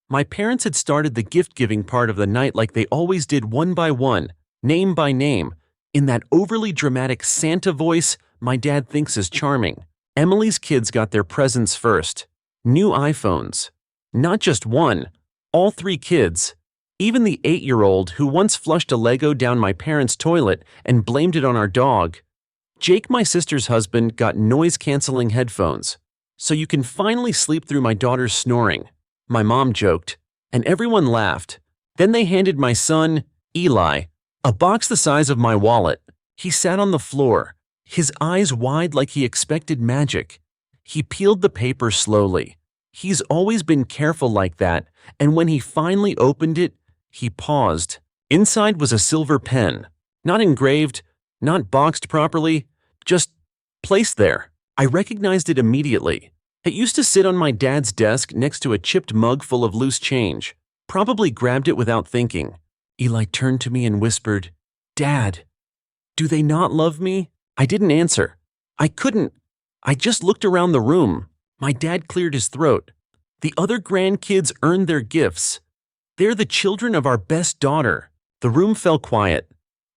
My parents had started the gift-giving part of the night like they always did, one by one, name by name, in that overly dramatic Santa voice my dad thinks is charming. Emily's kids got their presents first. New iPhones. Not just one, all 3 kids. Even the 8-year-old who once flushed a Lego down my parents' toilet and blamed it on our dog. Jake, my sister's husband, got noise-canceling headphones. So you can finally sleep through my daughter's snoring. My mom joked, and everyone laughed. Then they handed my son, Eli, a box the size of my wallet. He sat on the floor, his eyes wide like he expected magic. He peeled the paper slowly. He's always been careful like that, and when he finally opened it, he paused. Inside was a silver pen, not engraved, not boxed properly, just placed there. I recognized it immediately. It used to sit on my dad's desk next to a chipped mug full of loose change. Probably grabbed it without thinking. Eli turned to me and whispered, "Dad, do they not love me?" I didn't answer. I couldn't. I just looked around the room. My dad cleared his throat. "The other grandkids earned their gifts. They're the children of our best daughter." The room fell quiet.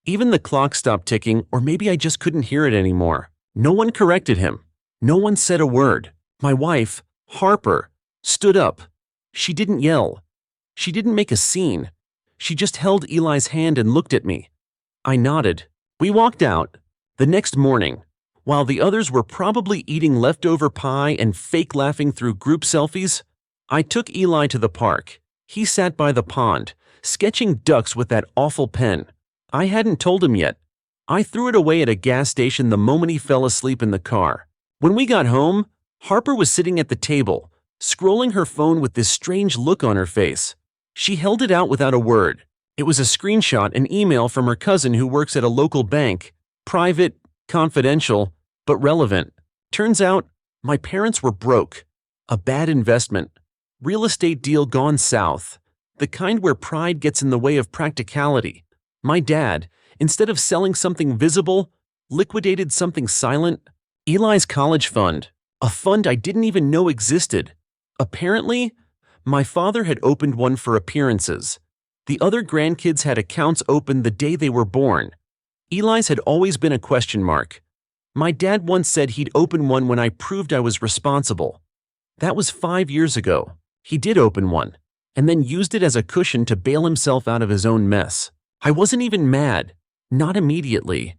Even the clock stopped ticking, or maybe I just couldn't hear it anymore. No one corrected him. No one said a word. My wife, Harper, stood up. She didn't yell. She didn't make a scene. She just held Eli's hand and looked at me. I nodded. We walked out. The next morning, while the others were probably eating leftover pie and fake laughing through group selfies, I took Eli to the park. He sat by the pond, sketching ducks with that awful pen. I hadn't told him yet. I threw it away at a gas station the moment he fell asleep in the car. When we got home, Harper was sitting at the table, scrolling her phone with this strange look on her face. She held it out without a word. It was a screenshot, an email from her cousin who works at a local bank. Private, confidential, but relevant. Turns out, my parents were broke. A bad investment. Real estate deal gone south. The kind where pride gets in the way of practicality. My dad, instead of selling something visible, liquidated something silent. Eli's college fund. A fund I didn't even know existed. Apparently, my father had opened one for appearances. The other grandkids had accounts opened the day they were born. Eli's had always been a question mark. My dad once said he'd open one when I proved I was responsible. That was 5 years ago. He did open one, and then used it as a cushion to bail himself out of his own mess. I wasn't even mad. Not immediately.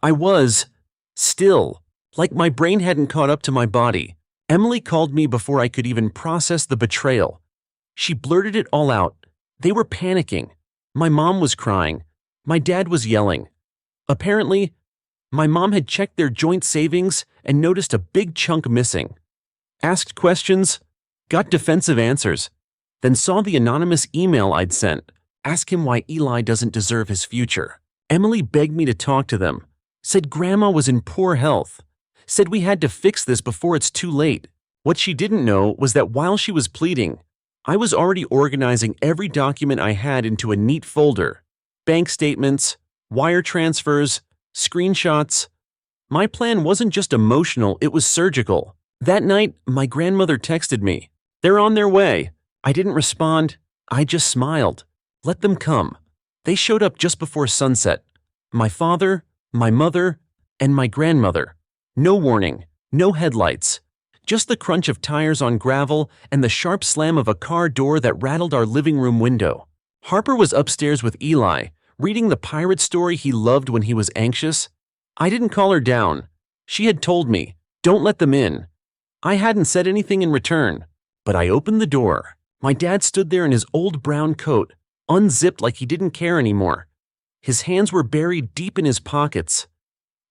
I was, still, like my brain hadn't caught up to my body. Emily called me before I could even process the betrayal. She blurted it all out. They were panicking. My mom was crying. My dad was yelling. Apparently, my mom had checked their joint savings and noticed a big chunk missing. Asked questions, got defensive answers, then saw the anonymous email I'd sent. Ask him why Eli doesn't deserve his future. Emily begged me to talk to them. Said Grandma was in poor health. Said we had to fix this before it's too late. What she didn't know was that while she was pleading, I was already organizing every document I had into a neat folder. Bank statements, wire transfers, screenshots. My plan wasn't just emotional, it was surgical. That night, my grandmother texted me. "They're on their way." I didn't respond. I just smiled. Let them come. They showed up just before sunset. My father, my mother, and my grandmother. No warning, no headlights. Just the crunch of tires on gravel and the sharp slam of a car door that rattled our living room window. Harper was upstairs with Eli, reading the pirate story he loved when he was anxious. I didn't call her down. She had told me, "Don't let them in." I hadn't said anything in return, but I opened the door. My dad stood there in his old brown coat, unzipped like he didn't care anymore. His hands were buried deep in his pockets.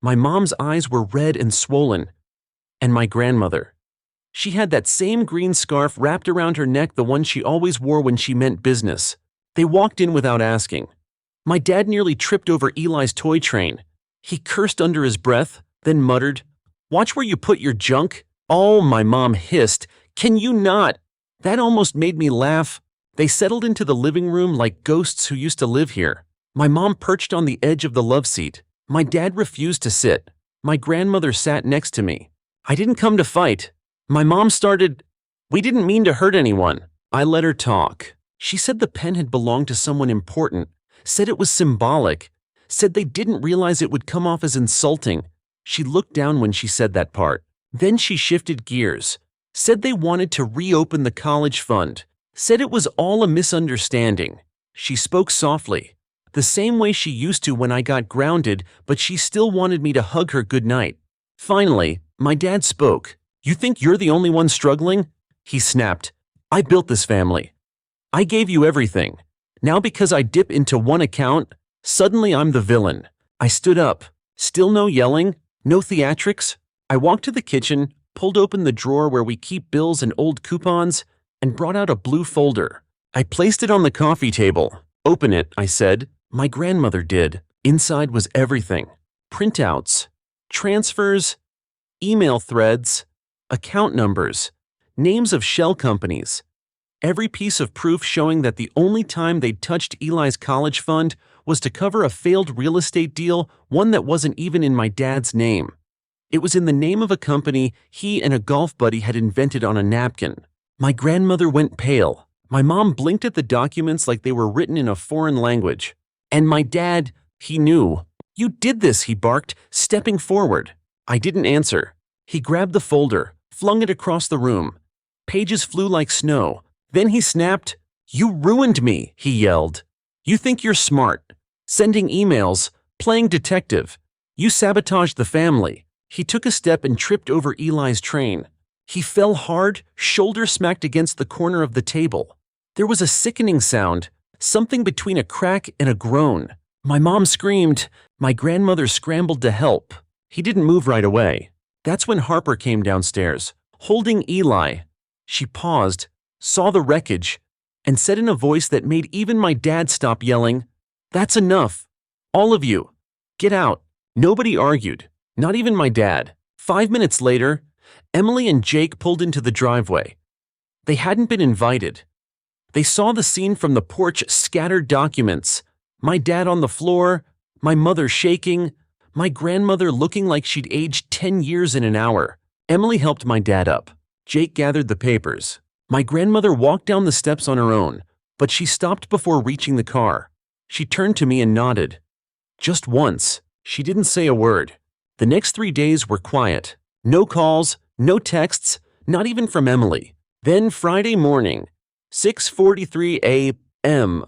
My mom's eyes were red and swollen. And my grandmother. She had that same green scarf wrapped around her neck, the one she always wore when she meant business. They walked in without asking. My dad nearly tripped over Eli's toy train. He cursed under his breath, then muttered, "Watch where you put your junk." "Oh," my mom hissed, "can you not?" That almost made me laugh. They settled into the living room like ghosts who used to live here. My mom perched on the edge of the love seat. My dad refused to sit. My grandmother sat next to me. I didn't come to fight. My mom started, "We didn't mean to hurt anyone." I let her talk. She said the pen had belonged to someone important, said it was symbolic, said they didn't realize it would come off as insulting. She looked down when she said that part. Then she shifted gears, said they wanted to reopen the college fund, said it was all a misunderstanding. She spoke softly, the same way she used to when I got grounded, but she still wanted me to hug her goodnight. Finally, my dad spoke. "You think you're the only one struggling?" He snapped. "I built this family. I gave you everything. Now because I dip into one account, suddenly I'm the villain." I stood up. Still no yelling? No theatrics? I walked to the kitchen, pulled open the drawer where we keep bills and old coupons, and brought out a blue folder. I placed it on the coffee table. Open it, I said. My grandmother did. Inside was everything. Printouts, transfers, email threads, account numbers, names of shell companies. Every piece of proof showing that the only time they'd touched Eli's college fund was to cover a failed real estate deal, one that wasn't even in my dad's name. It was in the name of a company he and a golf buddy had invented on a napkin. My grandmother went pale. My mom blinked at the documents like they were written in a foreign language. And my dad, he knew. You did this, he barked, stepping forward. I didn't answer. He grabbed the folder, flung it across the room. Pages flew like snow. Then he snapped. You ruined me, he yelled. You think you're smart. Sending emails, playing detective. You sabotaged the family. He took a step and tripped over Eli's train. He fell hard, shoulder smacked against the corner of the table. There was a sickening sound, something between a crack and a groan. My mom screamed. My grandmother scrambled to help. He didn't move right away. That's when Harper came downstairs, holding Eli. She paused, saw the wreckage, and said in a voice that made even my dad stop yelling, "That's enough. All of you. Get out." Nobody argued, not even my dad. 5 minutes later, Emily and Jake pulled into the driveway. They hadn't been invited. They saw the scene from the porch, scattered documents, my dad on the floor, my mother shaking, my grandmother looking like she'd aged 10 years in an hour. Emily helped my dad up. Jake gathered the papers. My grandmother walked down the steps on her own, but she stopped before reaching the car. She turned to me and nodded. Just once. She didn't say a word. The next 3 days were quiet. No calls, no texts, not even from Emily. Then Friday morning, 6:43 a.m.,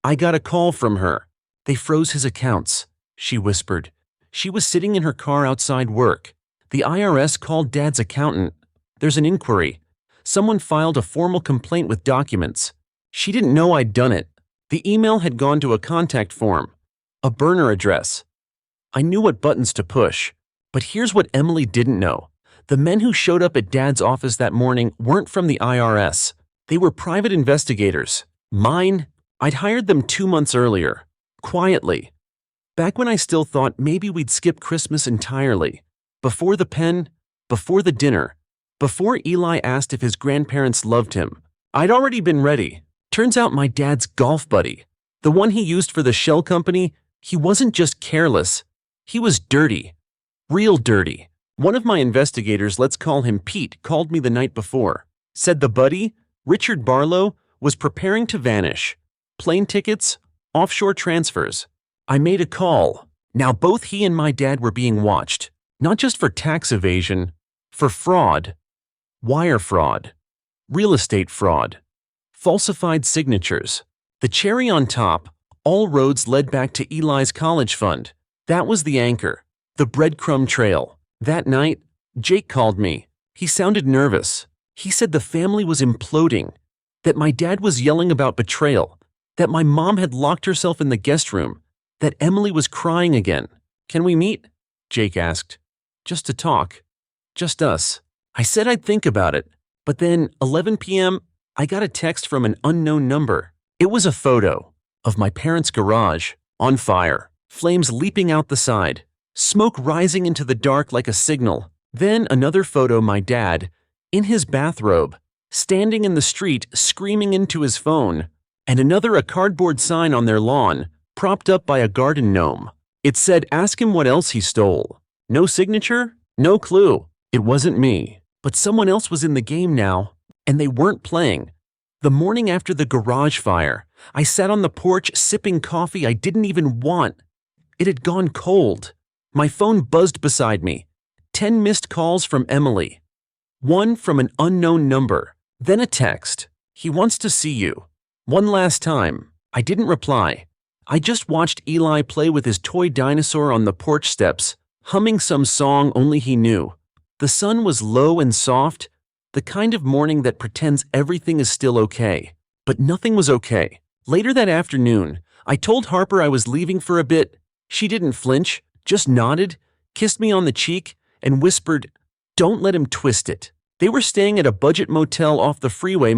I got a call from her. They froze his accounts, she whispered. She was sitting in her car outside work. The IRS called Dad's accountant. There's an inquiry. Someone filed a formal complaint with documents. She didn't know I'd done it. The email had gone to a contact form, a burner address. I knew what buttons to push. But here's what Emily didn't know. The men who showed up at Dad's office that morning weren't from the IRS. They were private investigators. Mine, I'd hired them 2 months earlier. Quietly. Back when I still thought maybe we'd skip Christmas entirely. Before the pen, before the dinner, before Eli asked if his grandparents loved him. I'd already been ready. Turns out my dad's golf buddy, the one he used for the shell company, he wasn't just careless. He was dirty. Real dirty. One of my investigators, let's call him Pete, called me the night before. Said the buddy, Richard Barlow, was preparing to vanish. Plane tickets, offshore transfers. I made a call. Now both he and my dad were being watched. Not just for tax evasion, for fraud. Wire fraud. Real estate fraud. Falsified signatures. The cherry on top, all roads led back to Eli's college fund. That was the anchor. The breadcrumb trail. That night, Jake called me. He sounded nervous. He said the family was imploding, that my dad was yelling about betrayal, that my mom had locked herself in the guest room, that Emily was crying again. Can we meet? Jake asked. Just to talk. Just us. I said I'd think about it, but then 11 p.m., I got a text from an unknown number. It was a photo of my parents' garage, on fire, flames leaping out the side. Smoke rising into the dark like a signal. Then another photo, my dad, in his bathrobe, standing in the street screaming into his phone. And another, a cardboard sign on their lawn, propped up by a garden gnome. It said, ask him what else he stole. No signature, no clue. It wasn't me. But someone else was in the game now, and they weren't playing. The morning after the garage fire, I sat on the porch sipping coffee I didn't even want. It had gone cold. My phone buzzed beside me. 10 missed calls from Emily. One from an unknown number. Then a text. He wants to see you. One last time. I didn't reply. I just watched Eli play with his toy dinosaur on the porch steps, humming some song only he knew. The sun was low and soft, the kind of morning that pretends everything is still okay. But nothing was okay. Later that afternoon, I told Harper I was leaving for a bit. She didn't flinch, just nodded, kissed me on the cheek, and whispered, "Don't let him twist it." They were staying at a budget motel off the freeway.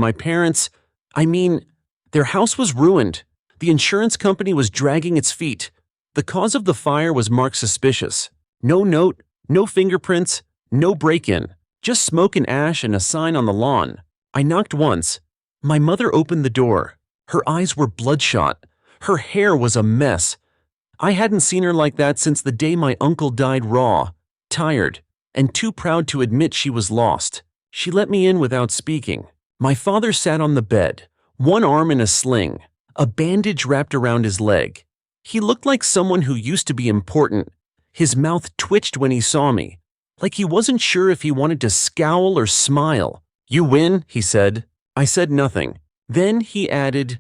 Their house was ruined. The insurance company was dragging its feet. The cause of the fire was marked suspicious. No note, no fingerprints, no break-in, just smoke and ash and a sign on the lawn. I knocked once. My mother opened the door. Her eyes were bloodshot. Her hair was a mess. I hadn't seen her like that since the day my uncle died, raw, tired, and too proud to admit she was lost. She let me in without speaking. My father sat on the bed, one arm in a sling, a bandage wrapped around his leg. He looked like someone who used to be important. His mouth twitched when he saw me, like he wasn't sure if he wanted to scowl or smile. "You win," he said. I said nothing. Then he added,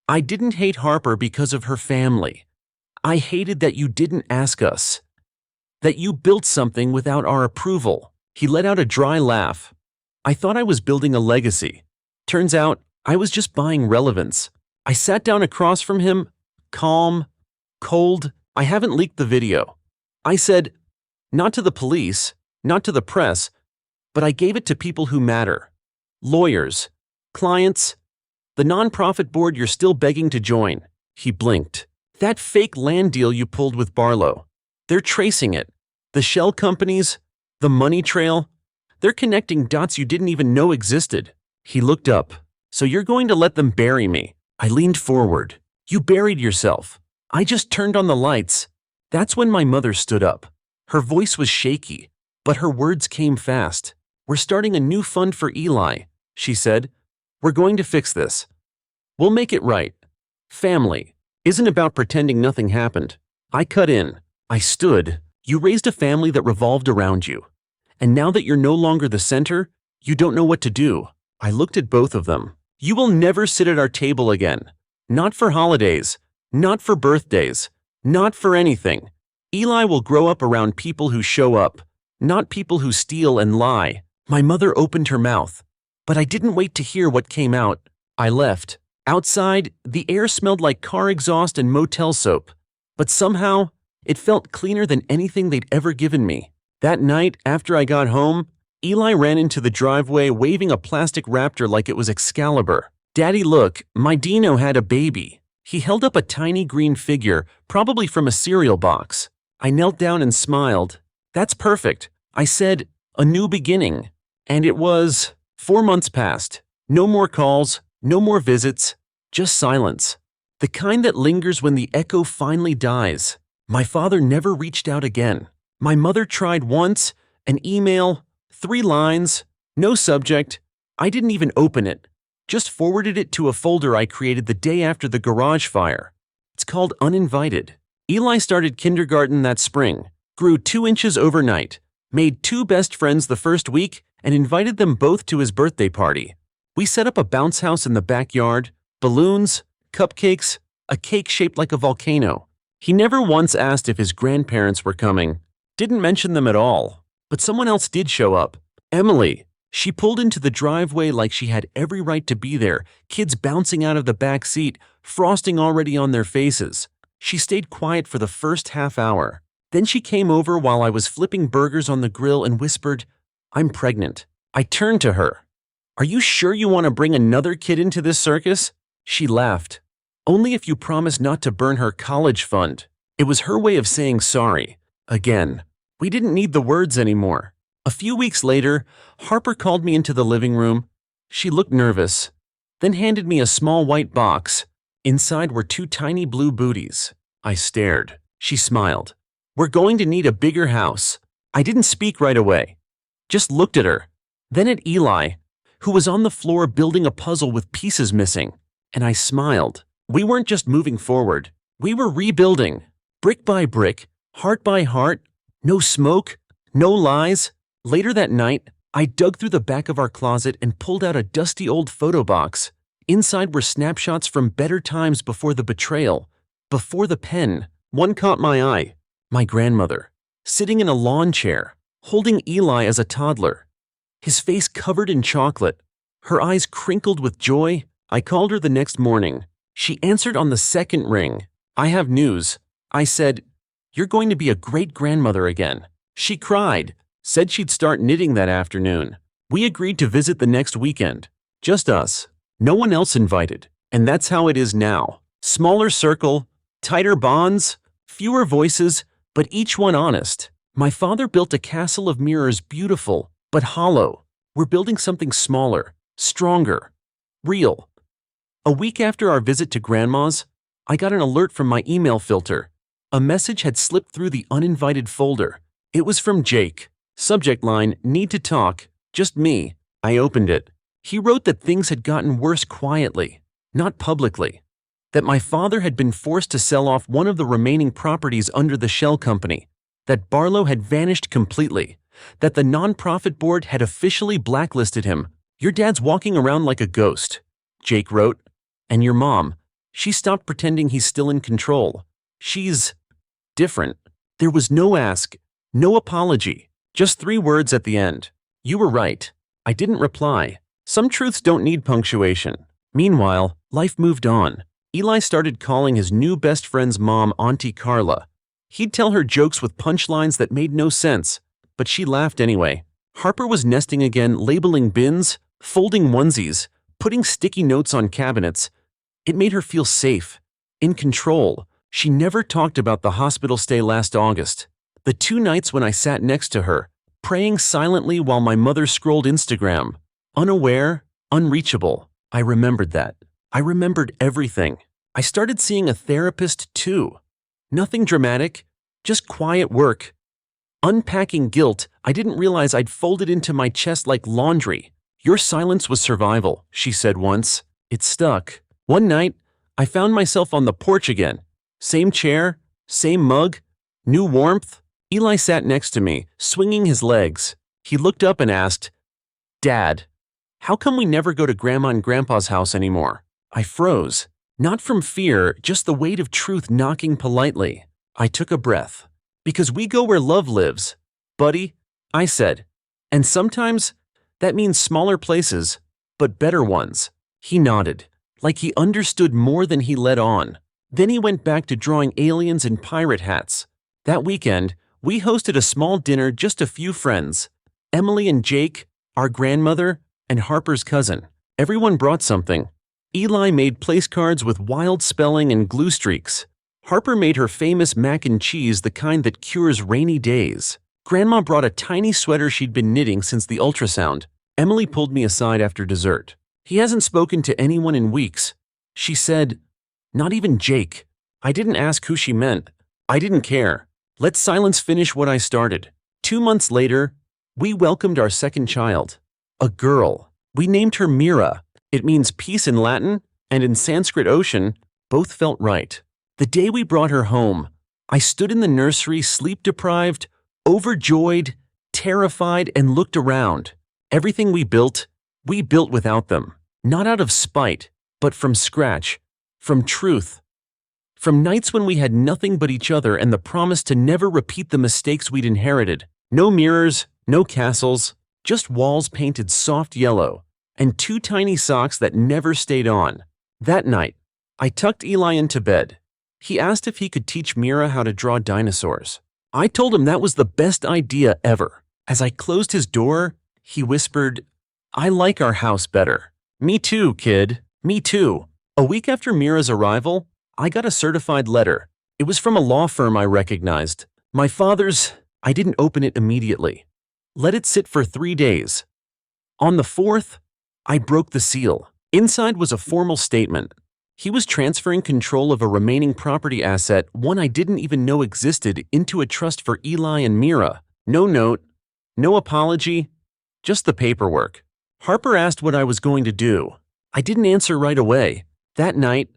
"I didn't hate Harper because of her family. I hated that you didn't ask us, that you built something without our approval." He let out a dry laugh. I thought I was building a legacy. Turns out, I was just buying relevance. I sat down across from him, calm, cold. "I haven't leaked the video." I said, "Not to the police, not to the press, but I gave it to people who matter. Lawyers, clients, the nonprofit board you're still begging to join." He blinked. "That fake land deal you pulled with Barlow. They're tracing it. The shell companies, the money trail, they're connecting dots you didn't even know existed." He looked up. "So you're going to let them bury me?" I leaned forward. "You buried yourself. I just turned on the lights." That's when my mother stood up. Her voice was shaky, but her words came fast. "We're starting a new fund for Eli," she said. "We're going to fix this. We'll make it right. Family isn't about pretending nothing happened." I cut in. I stood. "You raised a family that revolved around you. And now that you're no longer the center, you don't know what to do." I looked at both of them. "You will never sit at our table again. Not for holidays. Not for birthdays. Not for anything. Eli will grow up around people who show up, not people who steal and lie." My mother opened her mouth, but I didn't wait to hear what came out. I left. Outside, the air smelled like car exhaust and motel soap, but somehow, it felt cleaner than anything they'd ever given me. That night, after I got home, Eli ran into the driveway waving a plastic raptor like it was Excalibur. "Daddy, look, my Dino had a baby." He held up a tiny green figure, probably from a cereal box. I knelt down and smiled. "That's perfect." I said, "A new beginning." And it was. 4 months passed. No more calls, no more visits, just silence. The kind that lingers when the echo finally dies. My father never reached out again. My mother tried once, an email, 3 lines, no subject. I didn't even open it. Just forwarded it to a folder I created the day after the garage fire. It's called Uninvited. Eli started kindergarten that spring, grew 2 inches overnight, made 2 best friends the first week, and invited them both to his birthday party. We set up a bounce house in the backyard, balloons, cupcakes, a cake shaped like a volcano. He never once asked if his grandparents were coming. Didn't mention them at all. But someone else did show up. Emily. She pulled into the driveway like she had every right to be there, kids bouncing out of the back seat, frosting already on their faces. She stayed quiet for the first half hour. Then she came over while I was flipping burgers on the grill and whispered, "I'm pregnant." I turned to her. "Are you sure you want to bring another kid into this circus?" She laughed. "Only if you promise not to burn her college fund." It was her way of saying sorry. Again, we didn't need the words anymore. A few weeks later, Harper called me into the living room. She looked nervous, then handed me a small white box. Inside were 2 tiny blue booties. I stared. She smiled. "We're going to need a bigger house." I didn't speak right away. Just looked at her. Then at Eli, who was on the floor building a puzzle with pieces missing. And I smiled. We weren't just moving forward. We were rebuilding. Brick by brick, heart by heart. No smoke, no lies. Later that night, I dug through the back of our closet and pulled out a dusty old photo box. Inside were snapshots from better times before the betrayal, before the pen. One caught my eye. My grandmother, sitting in a lawn chair, holding Eli as a toddler. His face covered in chocolate, her eyes crinkled with joy. I called her the next morning. She answered on the second ring. "I have news." I said, You're going to be a great grandmother again." She cried, said she'd start knitting that afternoon. We agreed to visit the next weekend. Just us. No one else invited. And that's how it is now. Smaller circle, tighter bonds, fewer voices, but each one honest. My father built a castle of mirrors, beautiful, but hollow. We're building something smaller, stronger, real. A week after our visit to Grandma's, I got an alert from my email filter. A message had slipped through the uninvited folder. It was from Jake. Subject line, "Need to talk. Just me." I opened it. He wrote that things had gotten worse quietly, not publicly. That my father had been forced to sell off one of the remaining properties under the shell company. That Barlow had vanished completely. That the nonprofit board had officially blacklisted him. "Your dad's walking around like a ghost," Jake wrote. "And your mom, she stopped pretending he's still in control. She's different." There was no ask, no apology, just 3 words at the end. "You were right." I didn't reply. Some truths don't need punctuation. Meanwhile, life moved on. Eli started calling his new best friend's mom Auntie Carla. He'd tell her jokes with punchlines that made no sense, but she laughed anyway. Harper was nesting again, labeling bins, folding onesies, putting sticky notes on cabinets. It made her feel safe, in control. She never talked about the hospital stay last August. The 2 nights when I sat next to her, praying silently while my mother scrolled Instagram. Unaware, unreachable. I remembered that. I remembered everything. I started seeing a therapist too. Nothing dramatic, just quiet work. Unpacking guilt I didn't realize I'd folded into my chest like laundry. "Your silence was survival," she said once. It stuck. One night, I found myself on the porch again. Same chair, same mug, new warmth. Eli sat next to me, swinging his legs. He looked up and asked, "Dad, how come we never go to Grandma and Grandpa's house anymore?" I froze. Not from fear, just the weight of truth knocking politely. I took a breath. "Because we go where love lives, buddy," I said. "And sometimes that means smaller places, but better ones." He nodded, like he understood more than he let on. Then he went back to drawing aliens in pirate hats. That weekend, we hosted a small dinner, just a few friends. Emily and Jake, our grandmother, and Harper's cousin. Everyone brought something. Eli made place cards with wild spelling and glue streaks. Harper made her famous mac and cheese, the kind that cures rainy days. Grandma brought a tiny sweater she'd been knitting since the ultrasound. Emily pulled me aside after dessert. "He hasn't spoken to anyone in weeks," she said. "Not even Jake." I didn't ask who she meant. I didn't care. Let silence finish what I started. 2 months later, we welcomed our second child. A girl. We named her Mira. It means peace in Latin, and in Sanskrit ocean, both felt right. The day we brought her home, I stood in the nursery, sleep-deprived, overjoyed, terrified, and looked around. Everything we built without them. Not out of spite, but from scratch, from truth. From nights when we had nothing but each other and the promise to never repeat the mistakes we'd inherited. No mirrors, no castles, just walls painted soft yellow, and 2 tiny socks that never stayed on. That night, I tucked Eli into bed. He asked if he could teach Mira how to draw dinosaurs. I told him that was the best idea ever. As I closed his door, he whispered, "I like our house better." "Me too, kid. Me too." A week after Mira's arrival, I got a certified letter. It was from a law firm I recognized. My father's. I didn't open it immediately. Let it sit for 3 days. On the 4th, I broke the seal. Inside was a formal statement. He was transferring control of a remaining property asset, one I didn't even know existed, into a trust for Eli and Mira. No note, no apology, just the paperwork. Harper asked what I was going to do. I didn't answer right away. That night,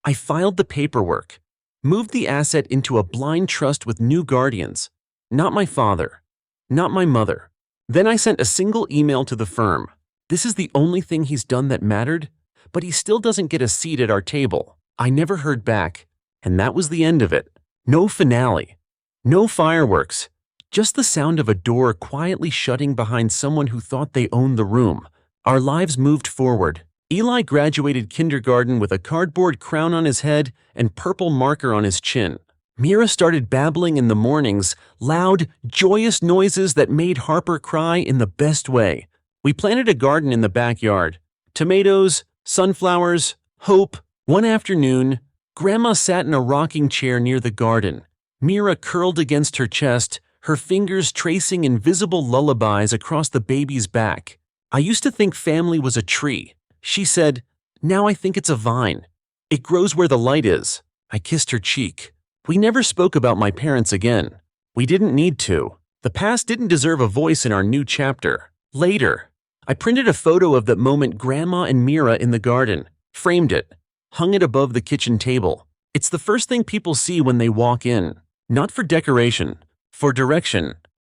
I filed the paperwork, moved the asset into a blind trust with new guardians. Not my father, not my mother. Then I sent a single email to the firm. "This is the only thing he's done that mattered, but he still doesn't get a seat at our table." I never heard back, and that was the end of it. No finale, no fireworks, just the sound of a door quietly shutting behind someone who thought they owned the room. Our lives moved forward. Eli graduated kindergarten with a cardboard crown on his head and purple marker on his chin. Mira started babbling in the mornings, loud, joyous noises that made Harper cry in the best way. We planted a garden in the backyard. Tomatoes, sunflowers, hope. One afternoon, Grandma sat in a rocking chair near the garden. Mira curled against her chest, her fingers tracing invisible lullabies across the baby's back. "I used to think family was a tree," she said. "Now I think it's a vine. It grows where the light is." I kissed her cheek. We never spoke about my parents again. We didn't need to. The past didn't deserve a voice in our new chapter. Later, I printed a photo of that moment, Grandma and Mira in the garden, framed it, hung it above the kitchen table. It's the first thing people see when they walk in. Not for decoration, for direction.